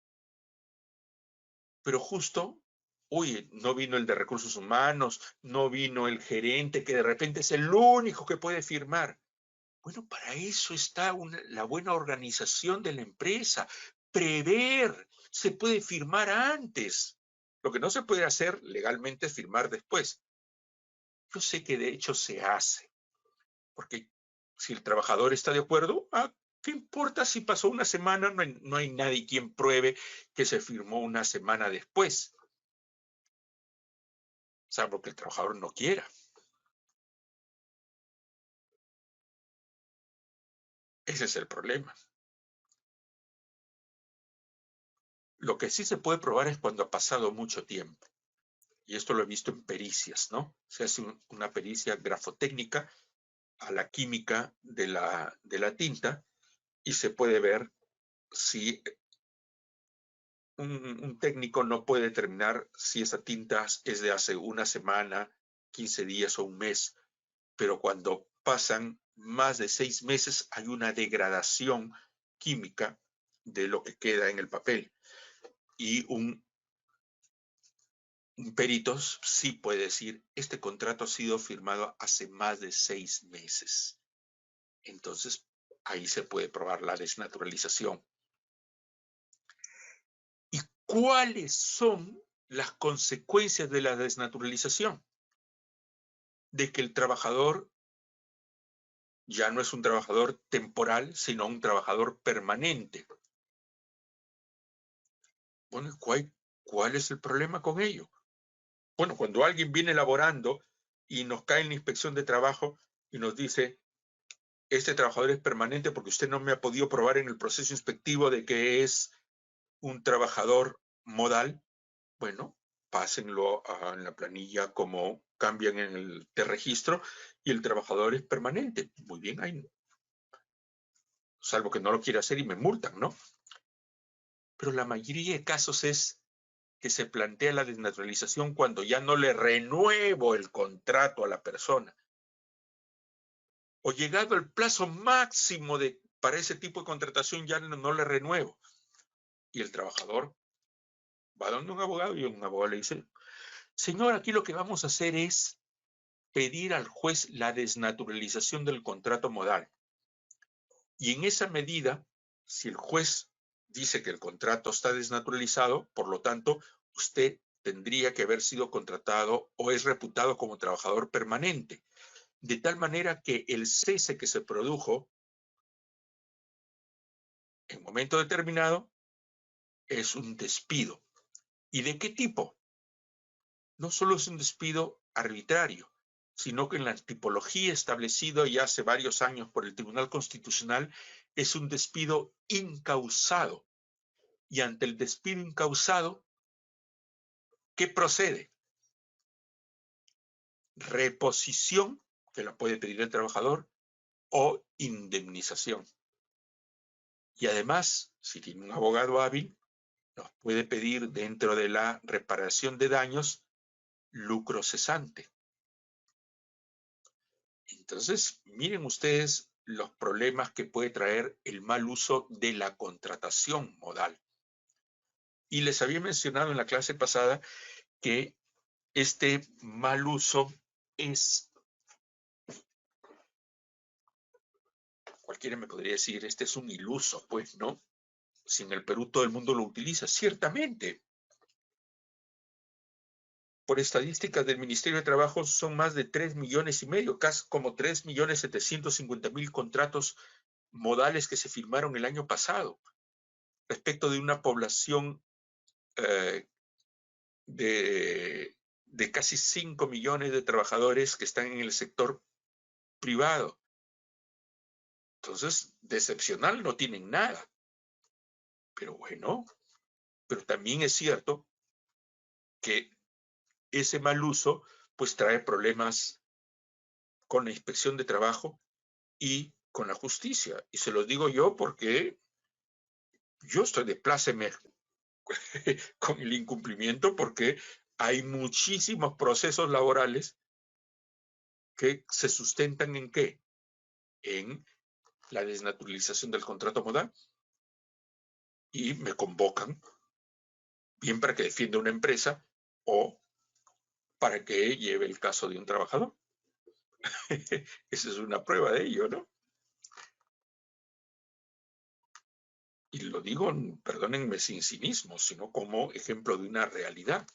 Pero justo, no vino el de recursos humanos, no vino el gerente, que de repente es el único que puede firmar. Bueno, para eso está la buena organización de la empresa. Prever, se puede firmar antes. Lo que no se puede hacer legalmente es firmar después. Yo sé que de hecho se hace, porque si el trabajador está de acuerdo, ¿qué importa si pasó una semana? No hay nadie quien pruebe que se firmó una semana después, salvo que el trabajador no quiera. Ese es el problema. Lo que sí se puede probar es cuando ha pasado mucho tiempo. Y esto lo he visto en pericias, ¿no? Se hace una pericia grafotécnica a la química de la tinta y se puede ver si un técnico no puede determinar si esa tinta es de hace una semana, 15 días o un mes, pero cuando pasan más de 6 meses hay una degradación química de lo que queda en el papel. Y un perito sí puede decir, este contrato ha sido firmado hace más de 6 meses. Entonces, ahí se puede probar la desnaturalización. ¿Y cuáles son las consecuencias de la desnaturalización? De que el trabajador ya no es un trabajador temporal, sino un trabajador permanente. Bueno, ¿cuál es el problema con ello? Bueno, cuando alguien viene laborando y nos cae en la inspección de trabajo y nos dice, este trabajador es permanente porque usted no me ha podido probar en el proceso inspectivo de que es un trabajador modal, bueno, pásenlo en la planilla como cambian en el de registro y el trabajador es permanente. Muy bien, salvo que no lo quiera hacer y me multan, ¿no? Pero la mayoría de casos es que se plantea la desnaturalización cuando ya no le renuevo el contrato a la persona. O llegado el plazo máximo para ese tipo de contratación ya no le renuevo. Y el trabajador va donde un abogado y un abogado le dice, señor, aquí lo que vamos a hacer es pedir al juez la desnaturalización del contrato modal. Y en esa medida, si el juez dice que el contrato está desnaturalizado, por lo tanto, usted tendría que haber sido contratado o es reputado como trabajador permanente. De tal manera que el cese que se produjo en momento determinado es un despido. ¿Y de qué tipo? No solo es un despido arbitrario, sino que en la tipología establecida ya hace varios años por el Tribunal Constitucional es un despido incausado. Y ante el despido incausado, ¿qué procede? Reposición, que la puede pedir el trabajador, o indemnización. Y además, si tiene un abogado hábil, nos puede pedir dentro de la reparación de daños lucro cesante. Entonces, miren ustedes los problemas que puede traer el mal uso de la contratación modal. Y les había mencionado en la clase pasada que este mal uso es, cualquiera me podría decir, este es un iluso, pues, ¿no? Si en el Perú todo el mundo lo utiliza, ciertamente. Por estadísticas del Ministerio de Trabajo son más de 3,5 millones, casi como 3,750,000 contratos modales que se firmaron el año pasado, respecto de una población de casi 5 millones de trabajadores que están en el sector privado. Entonces, de excepcional no tienen nada. Pero bueno, pero también es cierto que ese mal uso pues trae problemas con la inspección de trabajo y con la justicia. Y se los digo yo porque yo estoy de pláceme con el incumplimiento, porque hay muchísimos procesos laborales que se sustentan en ¿qué? En la desnaturalización del contrato modal, y me convocan bien para que defienda una empresa o para que lleve el caso de un trabajador. Esa es una prueba de ello, ¿no? Y lo digo, perdónenme, sin cinismo, sino como ejemplo de una realidad.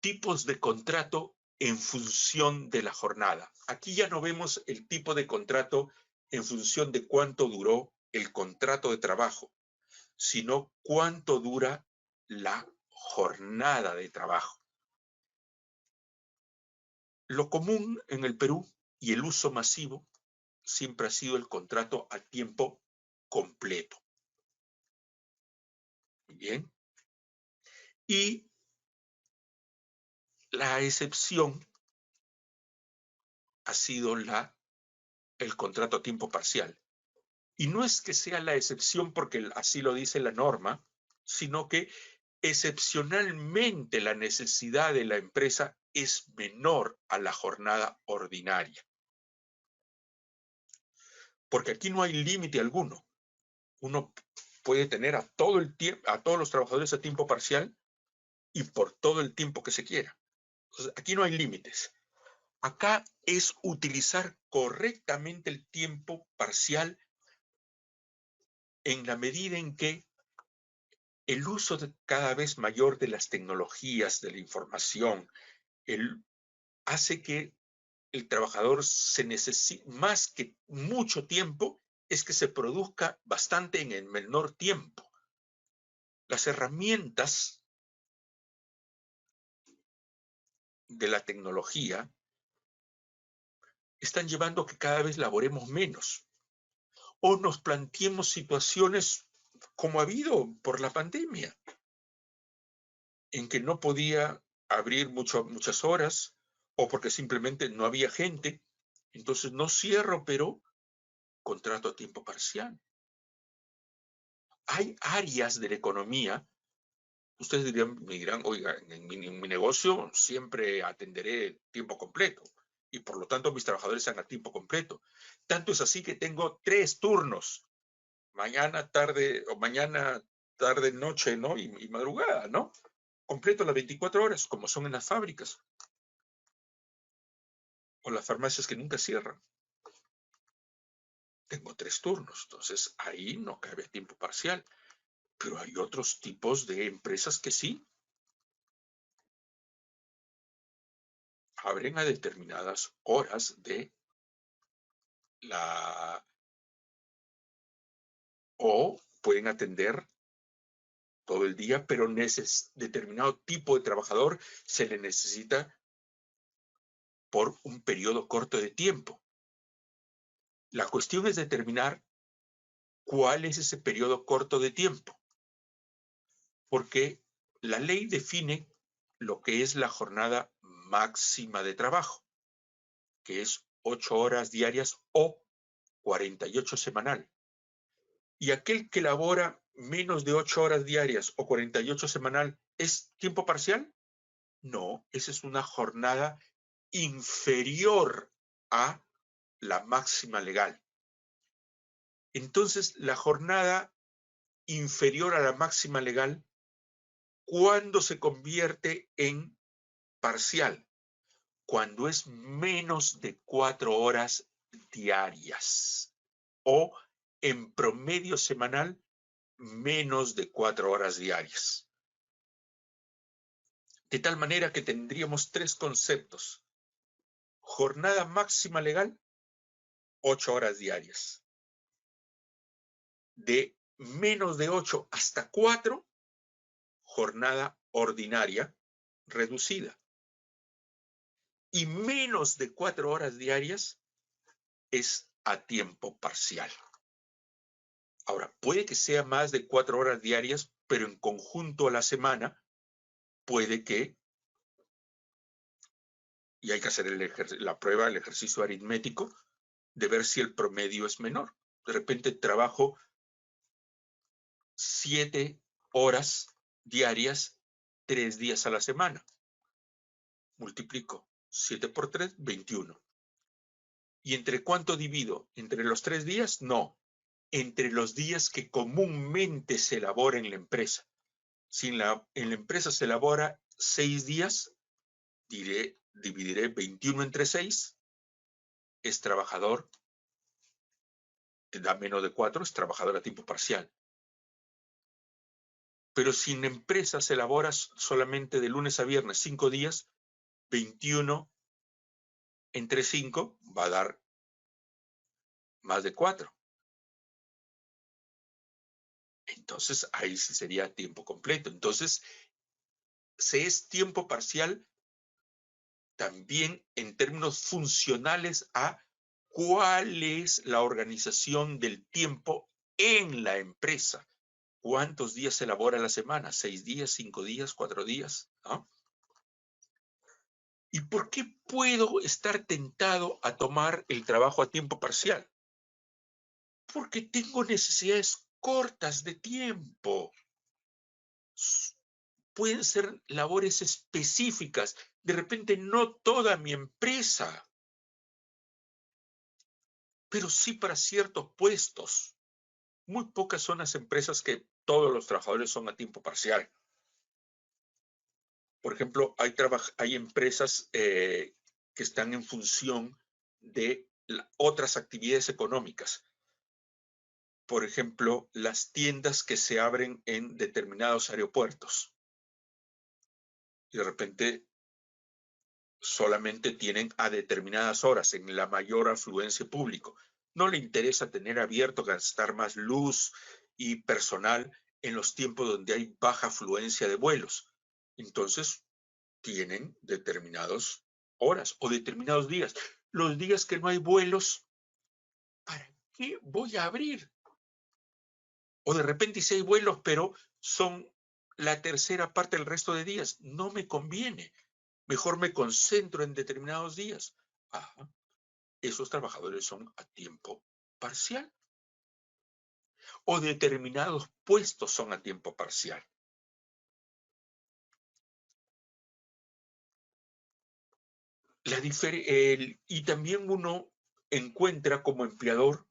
Tipos de contrato en función de la jornada. Aquí ya no vemos el tipo de contrato en función de cuánto duró el contrato de trabajo, sino cuánto dura la jornada de trabajo. Lo común en el Perú y el uso masivo siempre ha sido el contrato a tiempo completo. Bien. Y la excepción ha sido el contrato a tiempo parcial. Y no es que sea la excepción porque así lo dice la norma, sino que excepcionalmente la necesidad de la empresa es menor a la jornada ordinaria. Porque aquí no hay límite alguno. Uno puede tener a todos los trabajadores a tiempo parcial y por todo el tiempo que se quiera. Entonces, aquí no hay límites. Acá es utilizar correctamente el tiempo parcial en la medida en que el uso cada vez mayor de las tecnologías, de la información, hace que el trabajador se necesite más que mucho tiempo, es que se produzca bastante en el menor tiempo. Las herramientas de la tecnología están llevando a que cada vez laboremos menos o nos planteemos situaciones como ha habido por la pandemia, en que no podía abrir muchas horas o porque simplemente no había gente. Entonces no cierro, pero contrato a tiempo parcial. Hay áreas de la economía, ustedes me dirán, oiga, en mi negocio siempre atenderé tiempo completo y por lo tanto mis trabajadores están a tiempo completo. Tanto es así que tengo 3 turnos, mañana, tarde, noche, ¿no? Y madrugada, ¿no? Completo las 24 horas, como son en las fábricas o las farmacias que nunca cierran. Tengo 3 turnos, entonces ahí no cabe tiempo parcial. Pero hay otros tipos de empresas que sí abren a determinadas horas o pueden atender todo el día, pero determinado tipo de trabajador se le necesita por un periodo corto de tiempo. La cuestión es determinar cuál es ese periodo corto de tiempo, porque la ley define lo que es la jornada máxima de trabajo, que es 8 horas diarias o 48 semanal. Y aquel que labora menos de 8 horas diarias o 48 semanal, ¿es tiempo parcial? No, esa es una jornada inferior a la máxima legal. Entonces, la jornada inferior a la máxima legal, ¿cuándo se convierte en parcial? Cuando es menos de 4 horas diarias o en promedio semanal menos de 4 horas diarias. De tal manera que tendríamos 3 conceptos. Jornada máxima legal, 8 horas diarias. De menos de 8 hasta 4, jornada ordinaria reducida. Y menos de 4 horas diarias es a tiempo parcial. Ahora, puede que sea más de 4 horas diarias, pero en conjunto a la semana puede que, y hay que hacer la prueba, el ejercicio aritmético, de ver si el promedio es menor. De repente trabajo 7 horas diarias, 3 días a la semana. Multiplico 7 por 3, 21. ¿Y entre cuánto divido? ¿Entre los 3 días? No. Entre los días que comúnmente se elabora en la empresa. Si en la empresa se elabora 6 días, dividiré 21 entre 6, es trabajador, da menos de 4, es trabajador a tiempo parcial. Pero si en la empresa se elabora solamente de lunes a viernes 5 días, 21 entre 5 va a dar más de 4. Entonces, ahí sí sería tiempo completo. Entonces, se es tiempo parcial también en términos funcionales a cuál es la organización del tiempo en la empresa. ¿Cuántos días se elabora la semana? ¿6 días, 5 días, 4 días? ¿No? ¿Y por qué puedo estar tentado a tomar el trabajo a tiempo parcial? Porque tengo necesidades cortas de tiempo. Pueden ser labores específicas. De repente no toda mi empresa, pero sí para ciertos puestos. Muy pocas son las empresas que todos los trabajadores son a tiempo parcial. Por ejemplo, hay empresas que están en función de otras actividades económicas. Por ejemplo, las tiendas que se abren en determinados aeropuertos. Y de repente solamente tienen a determinadas horas en la mayor afluencia público. No le interesa tener abierto, gastar más luz y personal en los tiempos donde hay baja afluencia de vuelos. Entonces, tienen determinadas horas o determinados días. Los días que no hay vuelos, ¿para qué voy a abrir? O de repente sí hay vuelos, pero son la tercera parte del resto de días. No me conviene. Mejor me concentro en determinados días. Ajá. Esos trabajadores son a tiempo parcial. O determinados puestos son a tiempo parcial. Y también uno encuentra como empleador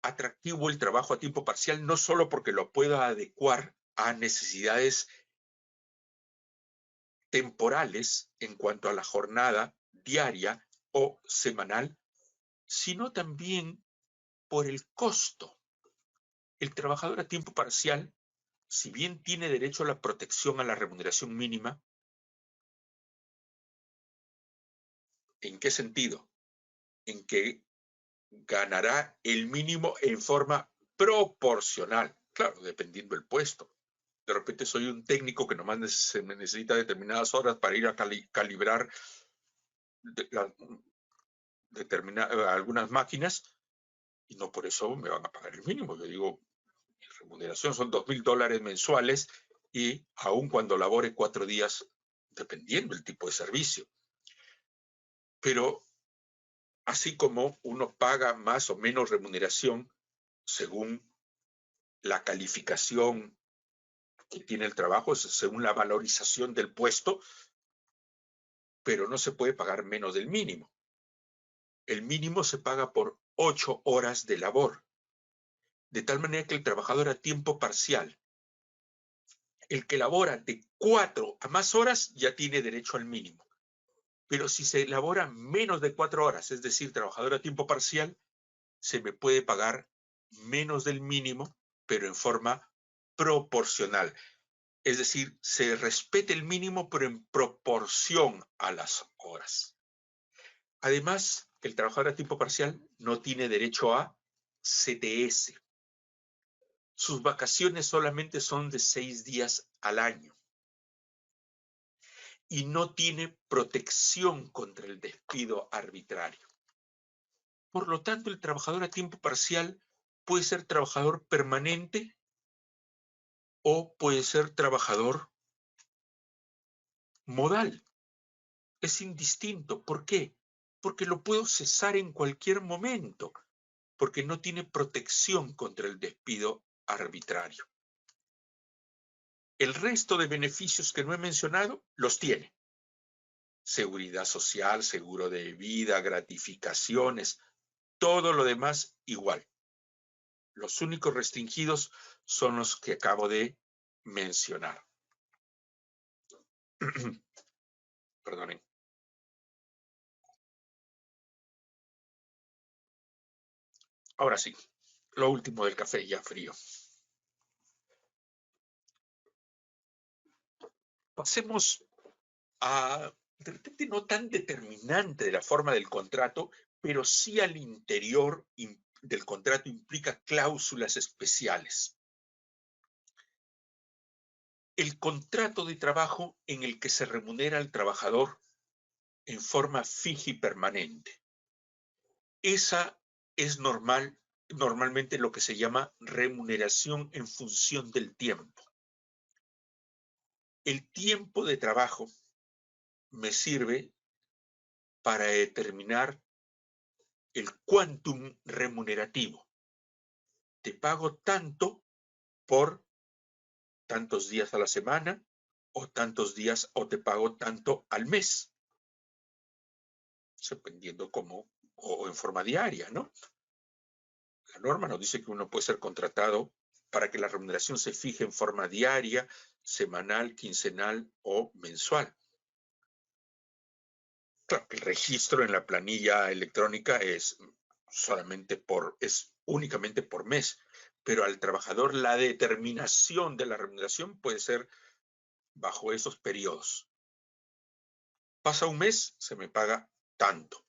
atractivo el trabajo a tiempo parcial, no solo porque lo pueda adecuar a necesidades temporales en cuanto a la jornada diaria o semanal, sino también por el costo. El trabajador a tiempo parcial, si bien tiene derecho a la protección a la remuneración mínima, ¿en qué sentido? En que ganará el mínimo en forma proporcional, claro, dependiendo del puesto. De repente soy un técnico que nomás se necesita determinadas horas para ir a calibrar algunas máquinas y no por eso me van a pagar el mínimo. Yo digo, mi remuneración son $2,000 mensuales y aun cuando labore 4 días, dependiendo del tipo de servicio. Pero así como uno paga más o menos remuneración según la calificación que tiene el trabajo, según la valorización del puesto, pero no se puede pagar menos del mínimo. El mínimo se paga por 8 horas de labor, de tal manera que el trabajador a tiempo parcial, el que labora de 4 a más horas, ya tiene derecho al mínimo. Pero si se elabora menos de 4 horas, es decir, trabajador a tiempo parcial, se me puede pagar menos del mínimo, pero en forma proporcional. Es decir, se respete el mínimo, pero en proporción a las horas. Además, el trabajador a tiempo parcial no tiene derecho a CTS. Sus vacaciones solamente son de 6 días al año. Y no tiene protección contra el despido arbitrario. Por lo tanto, el trabajador a tiempo parcial puede ser trabajador permanente o puede ser trabajador modal. Es indistinto. ¿Por qué? Porque lo puedo cesar en cualquier momento, porque no tiene protección contra el despido arbitrario. El resto de beneficios que no he mencionado los tiene. Seguridad social, seguro de vida, gratificaciones, todo lo demás igual. Los únicos restringidos son los que acabo de mencionar. Perdonen. Ahora sí, lo último del café ya frío. Pasemos a, de repente no tan determinante de la forma del contrato, pero sí al interior del contrato implica cláusulas especiales. El contrato de trabajo en el que se remunera al trabajador en forma fija y permanente. Esa es normalmente lo que se llama remuneración en función del tiempo. El tiempo de trabajo me sirve para determinar el quantum remunerativo. Te pago tanto por tantos días a la semana o tantos días o te pago tanto al mes, dependiendo cómo o en forma diaria, ¿no? La norma nos dice que uno puede ser contratado para que la remuneración se fije en forma diaria, semanal, quincenal o mensual. Claro, el registro en la planilla electrónica es únicamente por mes, pero al trabajador la determinación de la remuneración puede ser bajo esos periodos. Pasa un mes, se me paga tanto.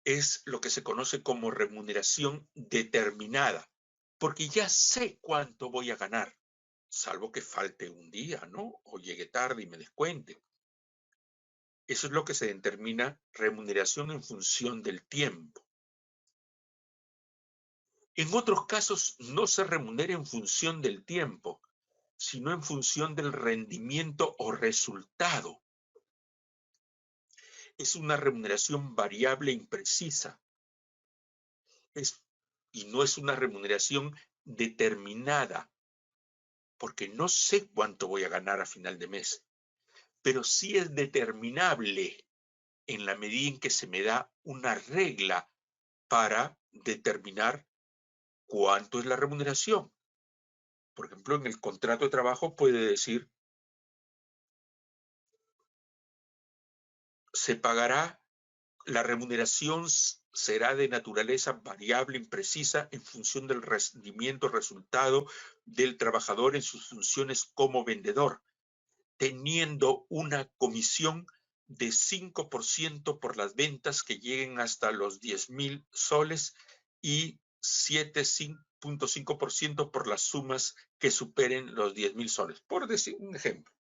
Es lo que se conoce como remuneración determinada, porque ya sé cuánto voy a ganar, salvo que falte un día, ¿no? O llegue tarde y me descuente. Eso es lo que se determina remuneración en función del tiempo. En otros casos no se remunera en función del tiempo, sino en función del rendimiento o resultado. Es una remuneración variable e imprecisa. Y no es una remuneración determinada, porque no sé cuánto voy a ganar a final de mes, pero sí es determinable en la medida en que se me da una regla para determinar cuánto es la remuneración. Por ejemplo, en el contrato de trabajo puede decir, se pagará, la remuneración será de naturaleza variable, imprecisa, en función del rendimiento, resultado del trabajador en sus funciones como vendedor, teniendo una comisión de 5% por las ventas que lleguen hasta los 10,000 soles y 7,5% por las sumas que superen los 10,000 soles. Por decir un ejemplo.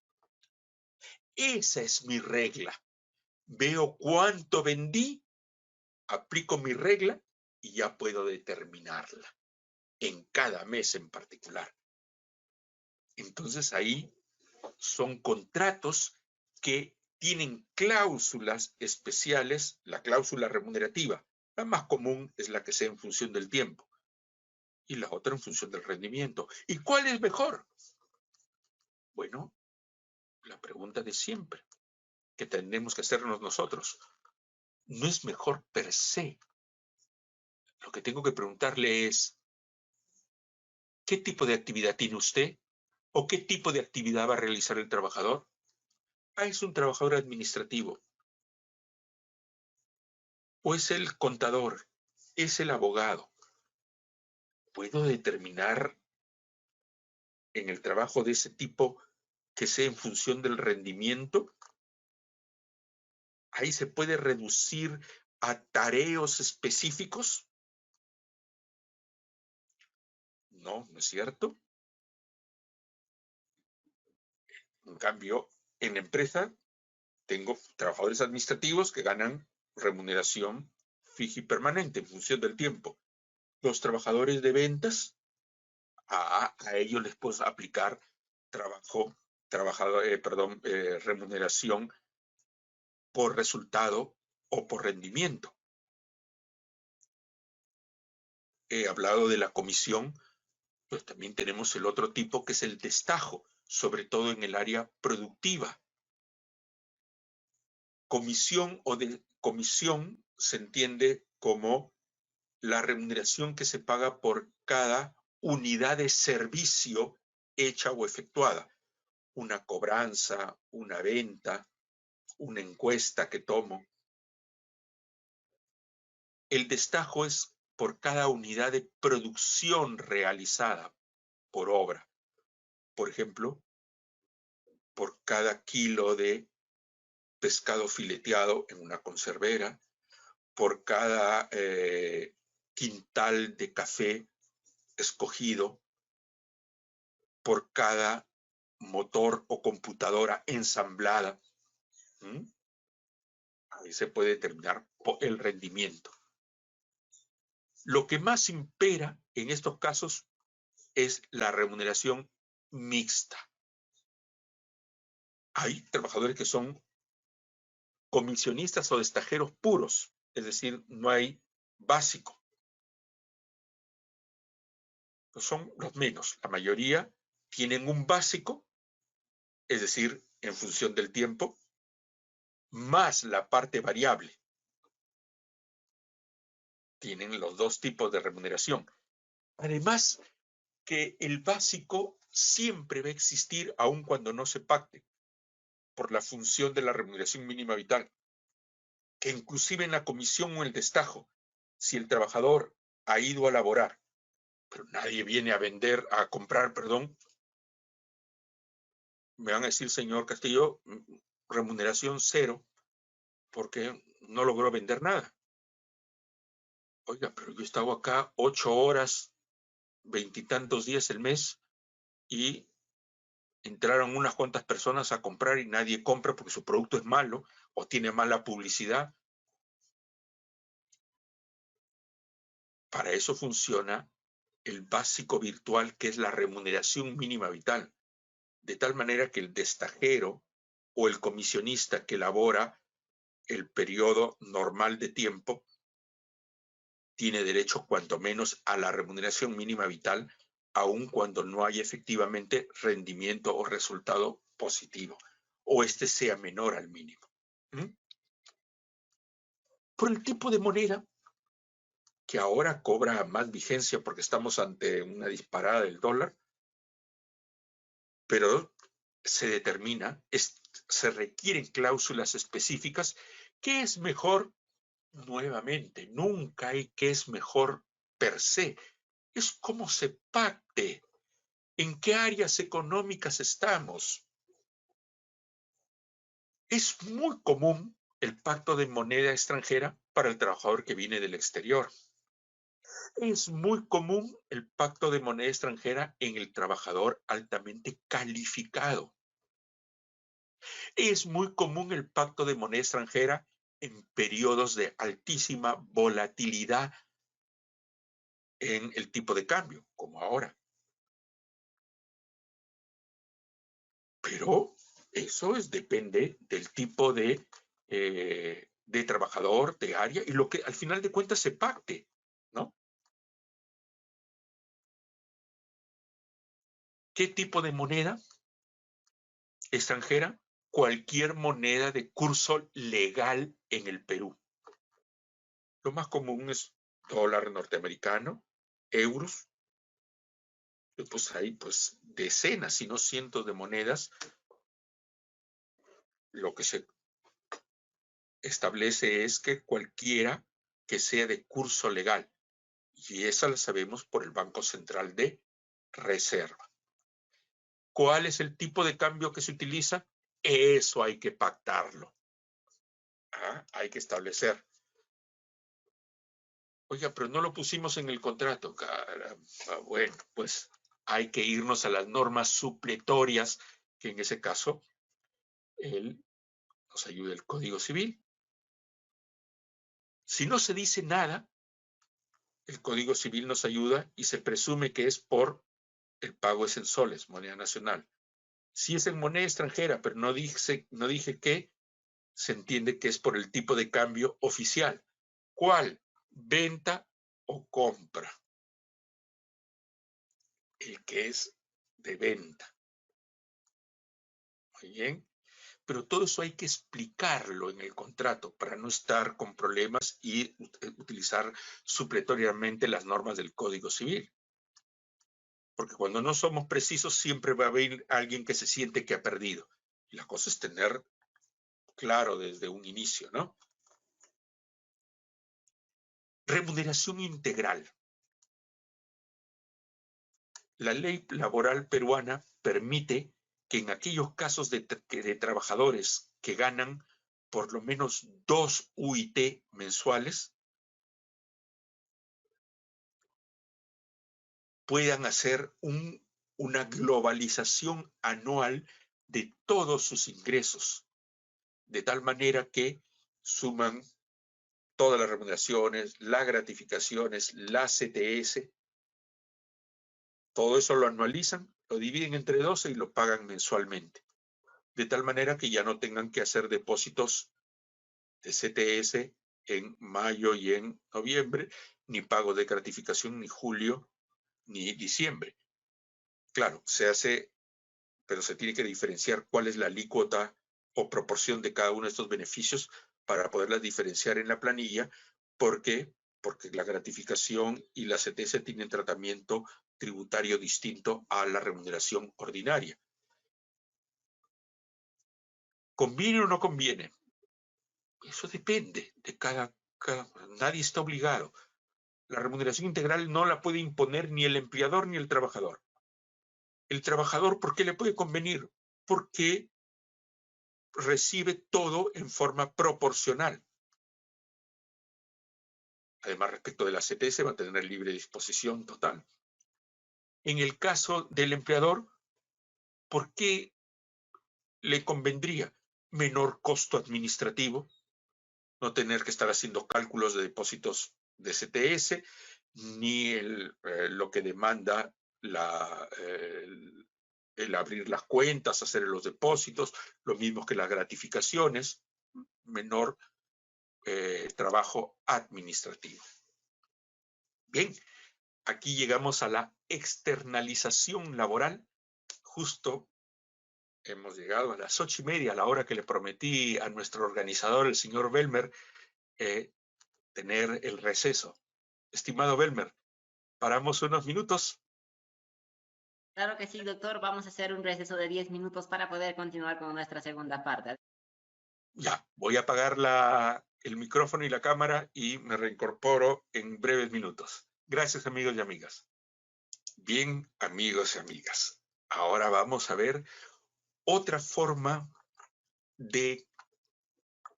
Esa es mi regla. Veo cuánto vendí, aplico mi regla y ya puedo determinarla en cada mes en particular. Entonces ahí son contratos que tienen cláusulas especiales, la cláusula remunerativa. La más común es la que sea en función del tiempo y la otra en función del rendimiento. ¿Y cuál es mejor? Bueno, la pregunta de siempre. que tenemos que hacernos nosotros. No es mejor per se. Lo que tengo que preguntarle es, ¿qué tipo de actividad tiene usted? ¿O qué tipo de actividad va a realizar el trabajador? Ah, es un trabajador administrativo. ¿O es el contador? ¿Es el abogado? ¿Puedo determinar en el trabajo de ese tipo que sea en función del rendimiento? Ahí se puede reducir a tareos específicos. No, ¿no es cierto? En cambio, en la empresa tengo trabajadores administrativos que ganan remuneración fija y permanente en función del tiempo. Los trabajadores de ventas, a ellos les puedo aplicar remuneración por resultado o por rendimiento. He hablado de la comisión, pero también tenemos el otro tipo que es el destajo, sobre todo en el área productiva. Comisión se entiende como la remuneración que se paga por cada unidad de servicio hecha o efectuada. Una cobranza, una venta, una encuesta que tomo. El destajo es por cada unidad de producción realizada por obra. Por ejemplo, por cada kilo de pescado fileteado en una conservera, por cada quintal de café escogido, por cada motor o computadora ensamblada. Ahí se puede determinar el rendimiento. Lo que más impera en estos casos es la remuneración mixta. Hay trabajadores que son comisionistas o destajeros puros, es decir, no hay básico. Son los menos. La mayoría tienen un básico, es decir, en función del tiempo, más la parte variable. Tienen los dos tipos de remuneración. Además, que el básico siempre va a existir aun cuando no se pacte por la función de la remuneración mínima vital, que inclusive en la comisión o el destajo, si el trabajador ha ido a laborar, pero nadie viene a comprar, me van a decir, señor Castillo, remuneración cero, porque no logró vender nada. Oiga, pero yo he estado acá 8 horas, 20 y tantos días el mes, y entraron unas cuantas personas a comprar y nadie compra porque su producto es malo o tiene mala publicidad. Para eso funciona el básico virtual, que es la remuneración mínima vital, de tal manera que el destajero o el comisionista que elabora el periodo normal de tiempo tiene derecho cuanto menos a la remuneración mínima vital, aun cuando no haya efectivamente rendimiento o resultado positivo, o este sea menor al mínimo. Por el tipo de moneda, que ahora cobra más vigencia porque estamos ante una disparada del dólar, pero se determina, se requieren cláusulas específicas. ¿Qué es mejor? Nuevamente, nunca hay que es mejor per se. Es cómo se pacte, en qué áreas económicas estamos. Es muy común el pacto de moneda extranjera para el trabajador que viene del exterior. Es muy común el pacto de moneda extranjera en el trabajador altamente calificado. Es muy común el pacto de moneda extranjera en periodos de altísima volatilidad en el tipo de cambio, como ahora. Pero eso depende del tipo de trabajador, de área, y lo que al final de cuentas se pacte, ¿no? ¿Qué tipo de moneda extranjera? cualquier moneda de curso legal en el Perú. Lo más común es dólar norteamericano, euros. Pues hay pues decenas, si no cientos de monedas. Lo que se establece es que cualquiera que sea de curso legal, y esa la sabemos por el Banco Central de Reserva. ¿Cuál es el tipo de cambio que se utiliza? Eso hay que pactarlo. Hay que establecer. Oiga, pero no lo pusimos en el contrato. Caramba, bueno, pues hay que irnos a las normas supletorias, que en ese caso nos ayuda el Código Civil. Si no se dice nada, el Código Civil nos ayuda y se presume que es por el pago es en soles, moneda nacional. Si es en moneda extranjera, pero no dije qué, se entiende que es por el tipo de cambio oficial. ¿Cuál? ¿Venta o compra? El que es de venta. Muy bien. Pero todo eso hay que explicarlo en el contrato para no estar con problemas y utilizar supletoriamente las normas del Código Civil. Porque cuando no somos precisos siempre va a haber alguien que se siente que ha perdido. Y la cosa es tener claro desde un inicio, ¿no? Remuneración integral. La ley laboral peruana permite que en aquellos casos de trabajadores que ganan por lo menos 2 UIT mensuales, puedan hacer una globalización anual de todos sus ingresos, de tal manera que suman todas las remuneraciones, las gratificaciones, la CTS, todo eso lo anualizan, lo dividen entre 12 y lo pagan mensualmente, de tal manera que ya no tengan que hacer depósitos de CTS en mayo y en noviembre, ni pago de gratificación ni julio ni diciembre. Claro, se hace, pero se tiene que diferenciar cuál es la alícuota o proporción de cada uno de estos beneficios para poderlas diferenciar en la planilla. ¿Por qué? Porque la gratificación y la CTS tienen tratamiento tributario distinto a la remuneración ordinaria. ¿Conviene o no conviene? Eso depende de nadie está obligado. La remuneración integral no la puede imponer ni el empleador ni el trabajador. El trabajador, ¿por qué le puede convenir? Porque recibe todo en forma proporcional. Además, respecto de la CTS, va a tener libre disposición total. En el caso del empleador, ¿por qué le convendría? Menor costo administrativo, no tener que estar haciendo cálculos de depósitos de CTS, ni lo que demanda el abrir las cuentas, hacer los depósitos, lo mismo que las gratificaciones, menor trabajo administrativo. Bien, aquí llegamos a la externalización laboral. Justo hemos llegado a las 8:30, a la hora que le prometí a nuestro organizador, el señor Belmer, tener el receso. Estimado Belmer, paramos unos minutos. Claro que sí, doctor. Vamos a hacer un receso de 10 minutos para poder continuar con nuestra segunda parte. Ya, voy a apagar el micrófono y la cámara y me reincorporo en breves minutos. Gracias, amigos y amigas. Bien, amigos y amigas, ahora vamos a ver otra forma de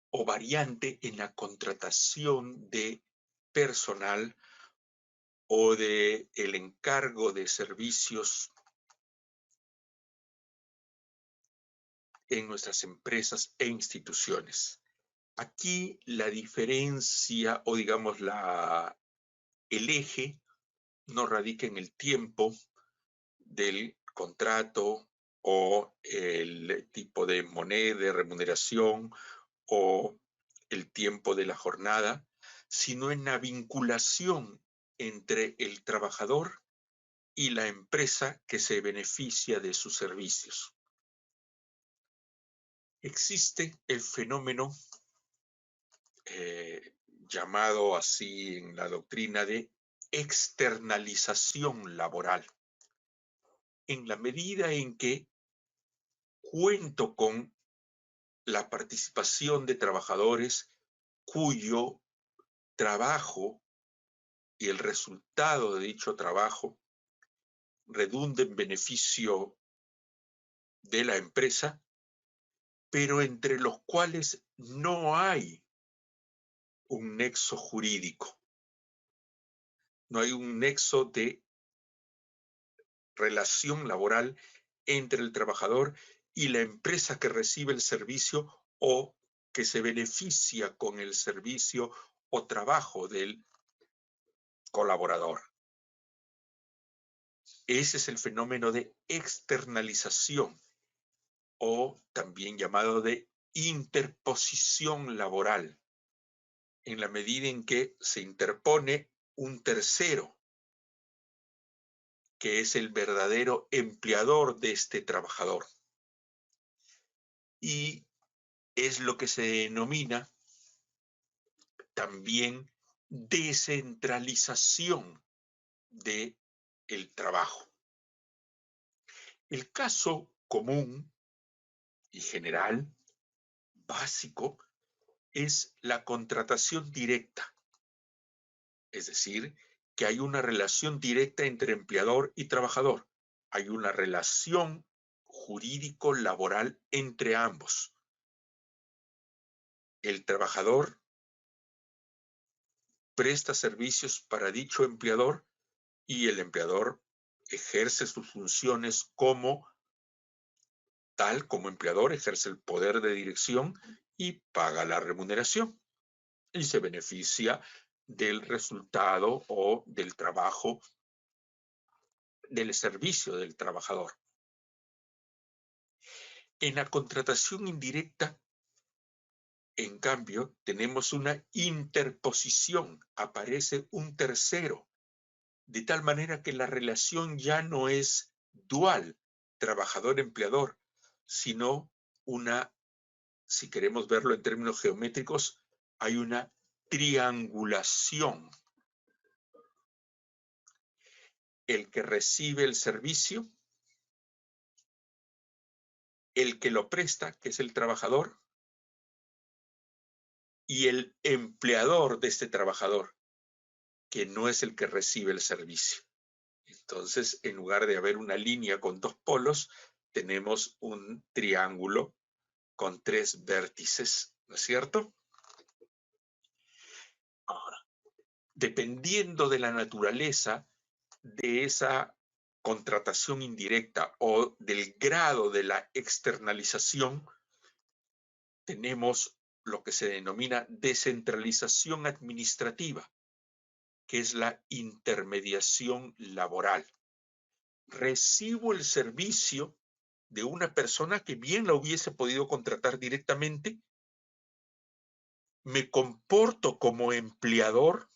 o variante en la contratación de personal o de el encargo de servicios en nuestras empresas e instituciones. Aquí la diferencia o digamos el eje no radica en el tiempo del contrato o el tipo de moneda, de remuneración o el tiempo de la jornada, sino en la vinculación entre el trabajador y la empresa que se beneficia de sus servicios. Existe el fenómeno llamado así en la doctrina de externalización laboral. En la medida en que cuento con la participación de trabajadores cuyo trabajo y el resultado de dicho trabajo redunda en beneficio de la empresa, pero entre los cuales no hay un nexo jurídico, no hay un nexo de relación laboral entre el trabajador y la empresa que recibe el servicio o que se beneficia con el servicio o trabajo del colaborador. Ese es el fenómeno de externalización o también llamado de interposición laboral, en la medida en que se interpone un tercero, que es el verdadero empleador de este trabajador. Y es lo que se denomina también descentralización del trabajo. El caso común y general, básico, es la contratación directa, es decir, que hay una relación directa entre empleador y trabajador. Hay una relación jurídico-laboral entre ambos. El trabajador presta servicios para dicho empleador y el empleador ejerce sus funciones como tal, como empleador, ejerce el poder de dirección y paga la remuneración y se beneficia del resultado o del trabajo, del servicio del trabajador. En la contratación indirecta, en cambio, tenemos una interposición, aparece un tercero, de tal manera que la relación ya no es dual, trabajador-empleador, sino una, si queremos verlo en términos geométricos, hay una triangulación. El que recibe el servicio, el que lo presta, que es el trabajador, y el empleador de este trabajador, que no es el que recibe el servicio. Entonces, en lugar de haber una línea con dos polos, tenemos un triángulo con tres vértices, ¿no es cierto? Ahora, dependiendo de la naturaleza de esa contratación indirecta o del grado de la externalización, tenemos lo que se denomina descentralización administrativa, que es la intermediación laboral. Recibo el servicio de una persona que bien la hubiese podido contratar directamente, me comporto como empleador,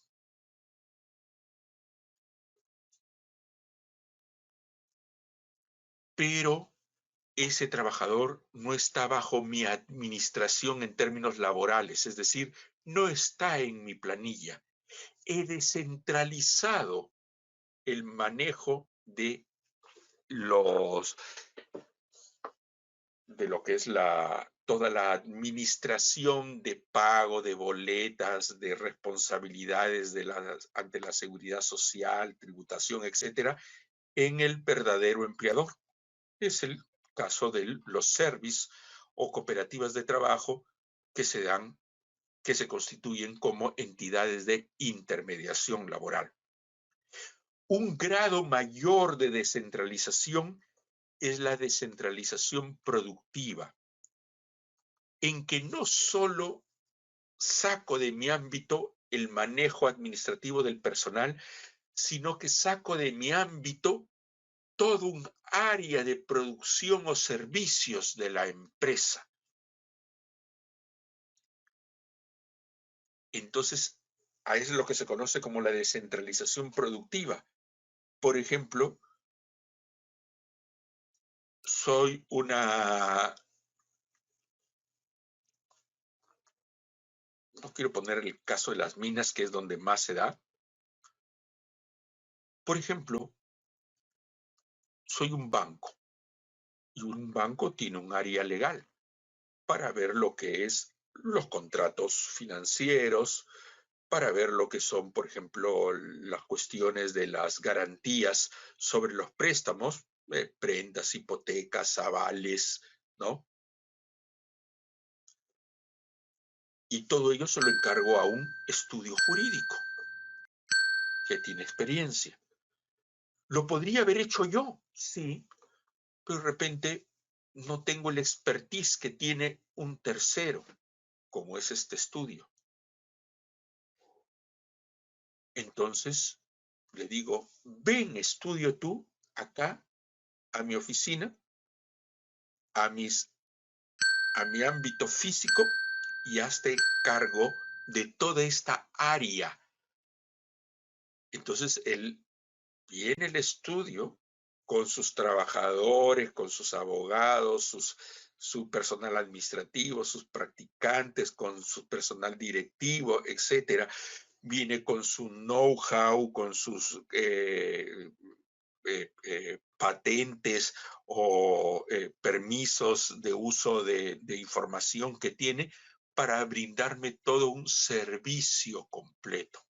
pero ese trabajador no está bajo mi administración en términos laborales, es decir, no está en mi planilla. He descentralizado el manejo de lo que es toda la administración de pago de boletas, de responsabilidades ante la seguridad social, tributación, etcétera, en el verdadero empleador. Es el caso de los service o cooperativas de trabajo que se constituyen como entidades de intermediación laboral. Un grado mayor de descentralización es la descentralización productiva, en que no solo saco de mi ámbito el manejo administrativo del personal, sino que saco de mi ámbito todo un área de producción o servicios de la empresa. Entonces, a eso es lo que se conoce como la descentralización productiva. Por ejemplo, soy una no quiero poner el caso de las minas, que es donde más se da. Por ejemplo, soy un banco y un banco tiene un área legal para ver lo que es los contratos financieros, para ver lo que son, por ejemplo, las cuestiones de las garantías sobre los préstamos, prendas, hipotecas, avales, ¿no? Y todo ello se lo encargo a un estudio jurídico que tiene experiencia. ¿Lo podría haber hecho yo? Sí, pero de repente no tengo el expertise que tiene un tercero, como es este estudio. Entonces le digo, ven, estudio tú acá a mi oficina, a mi ámbito físico y hazte cargo de toda esta área. Entonces él viene el estudio con sus trabajadores, con sus abogados, su personal administrativo, sus practicantes, con su personal directivo, etcétera. Viene con su know-how, con sus patentes o permisos de uso de información que tiene para brindarme todo un servicio completo.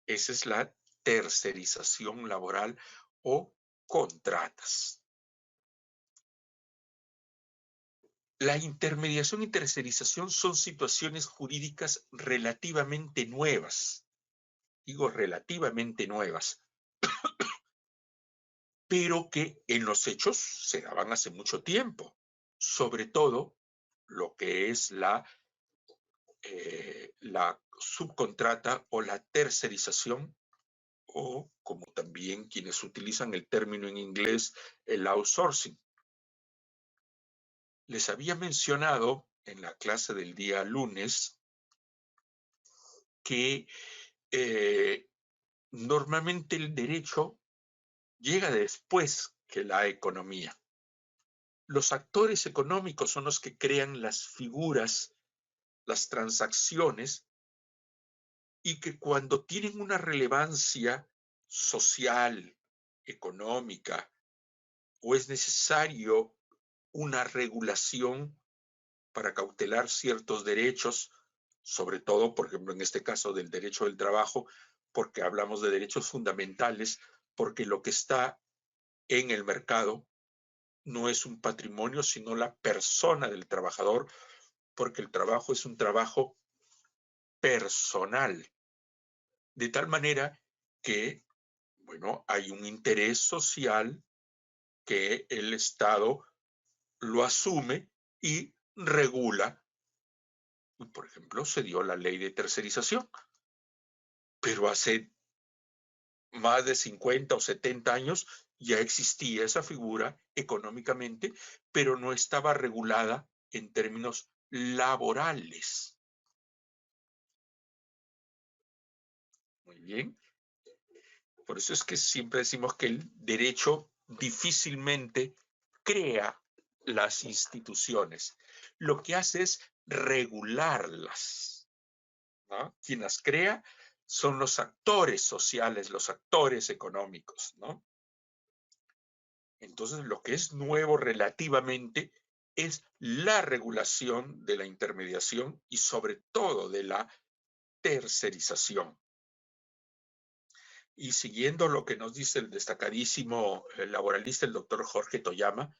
Esa es la tercerización laboral o contratas. La intermediación y tercerización son situaciones jurídicas relativamente nuevas. Digo relativamente nuevas, pero que en los hechos se daban hace mucho tiempo. Sobre todo lo que es la subcontrata o la tercerización, o como también quienes utilizan el término en inglés, el outsourcing. Les había mencionado en la clase del día lunes que normalmente el derecho llega después que la economía. Los actores económicos son los que crean las figuras, las transacciones, y que cuando tienen una relevancia social, económica, o es necesario una regulación para cautelar ciertos derechos, sobre todo, por ejemplo, en este caso del derecho del trabajo, porque hablamos de derechos fundamentales, porque lo que está en el mercado no es un patrimonio, sino la persona del trabajador, porque el trabajo es un trabajo personal. De tal manera que, bueno, hay un interés social que el Estado lo asume y regula. Por ejemplo, se dio la ley de tercerización, pero hace más de 50 o 70 años ya existía esa figura económicamente, pero no estaba regulada en términos laborales. Muy bien. Por eso es que siempre decimos que el derecho difícilmente crea las instituciones. Lo que hace es regularlas, ¿no? Quien las crea son los actores sociales, los actores económicos, ¿no? Entonces, lo que es nuevo relativamente es la regulación de la intermediación y sobre todo de la tercerización. Y siguiendo lo que nos dice el destacadísimo laboralista, el doctor Jorge Toyama,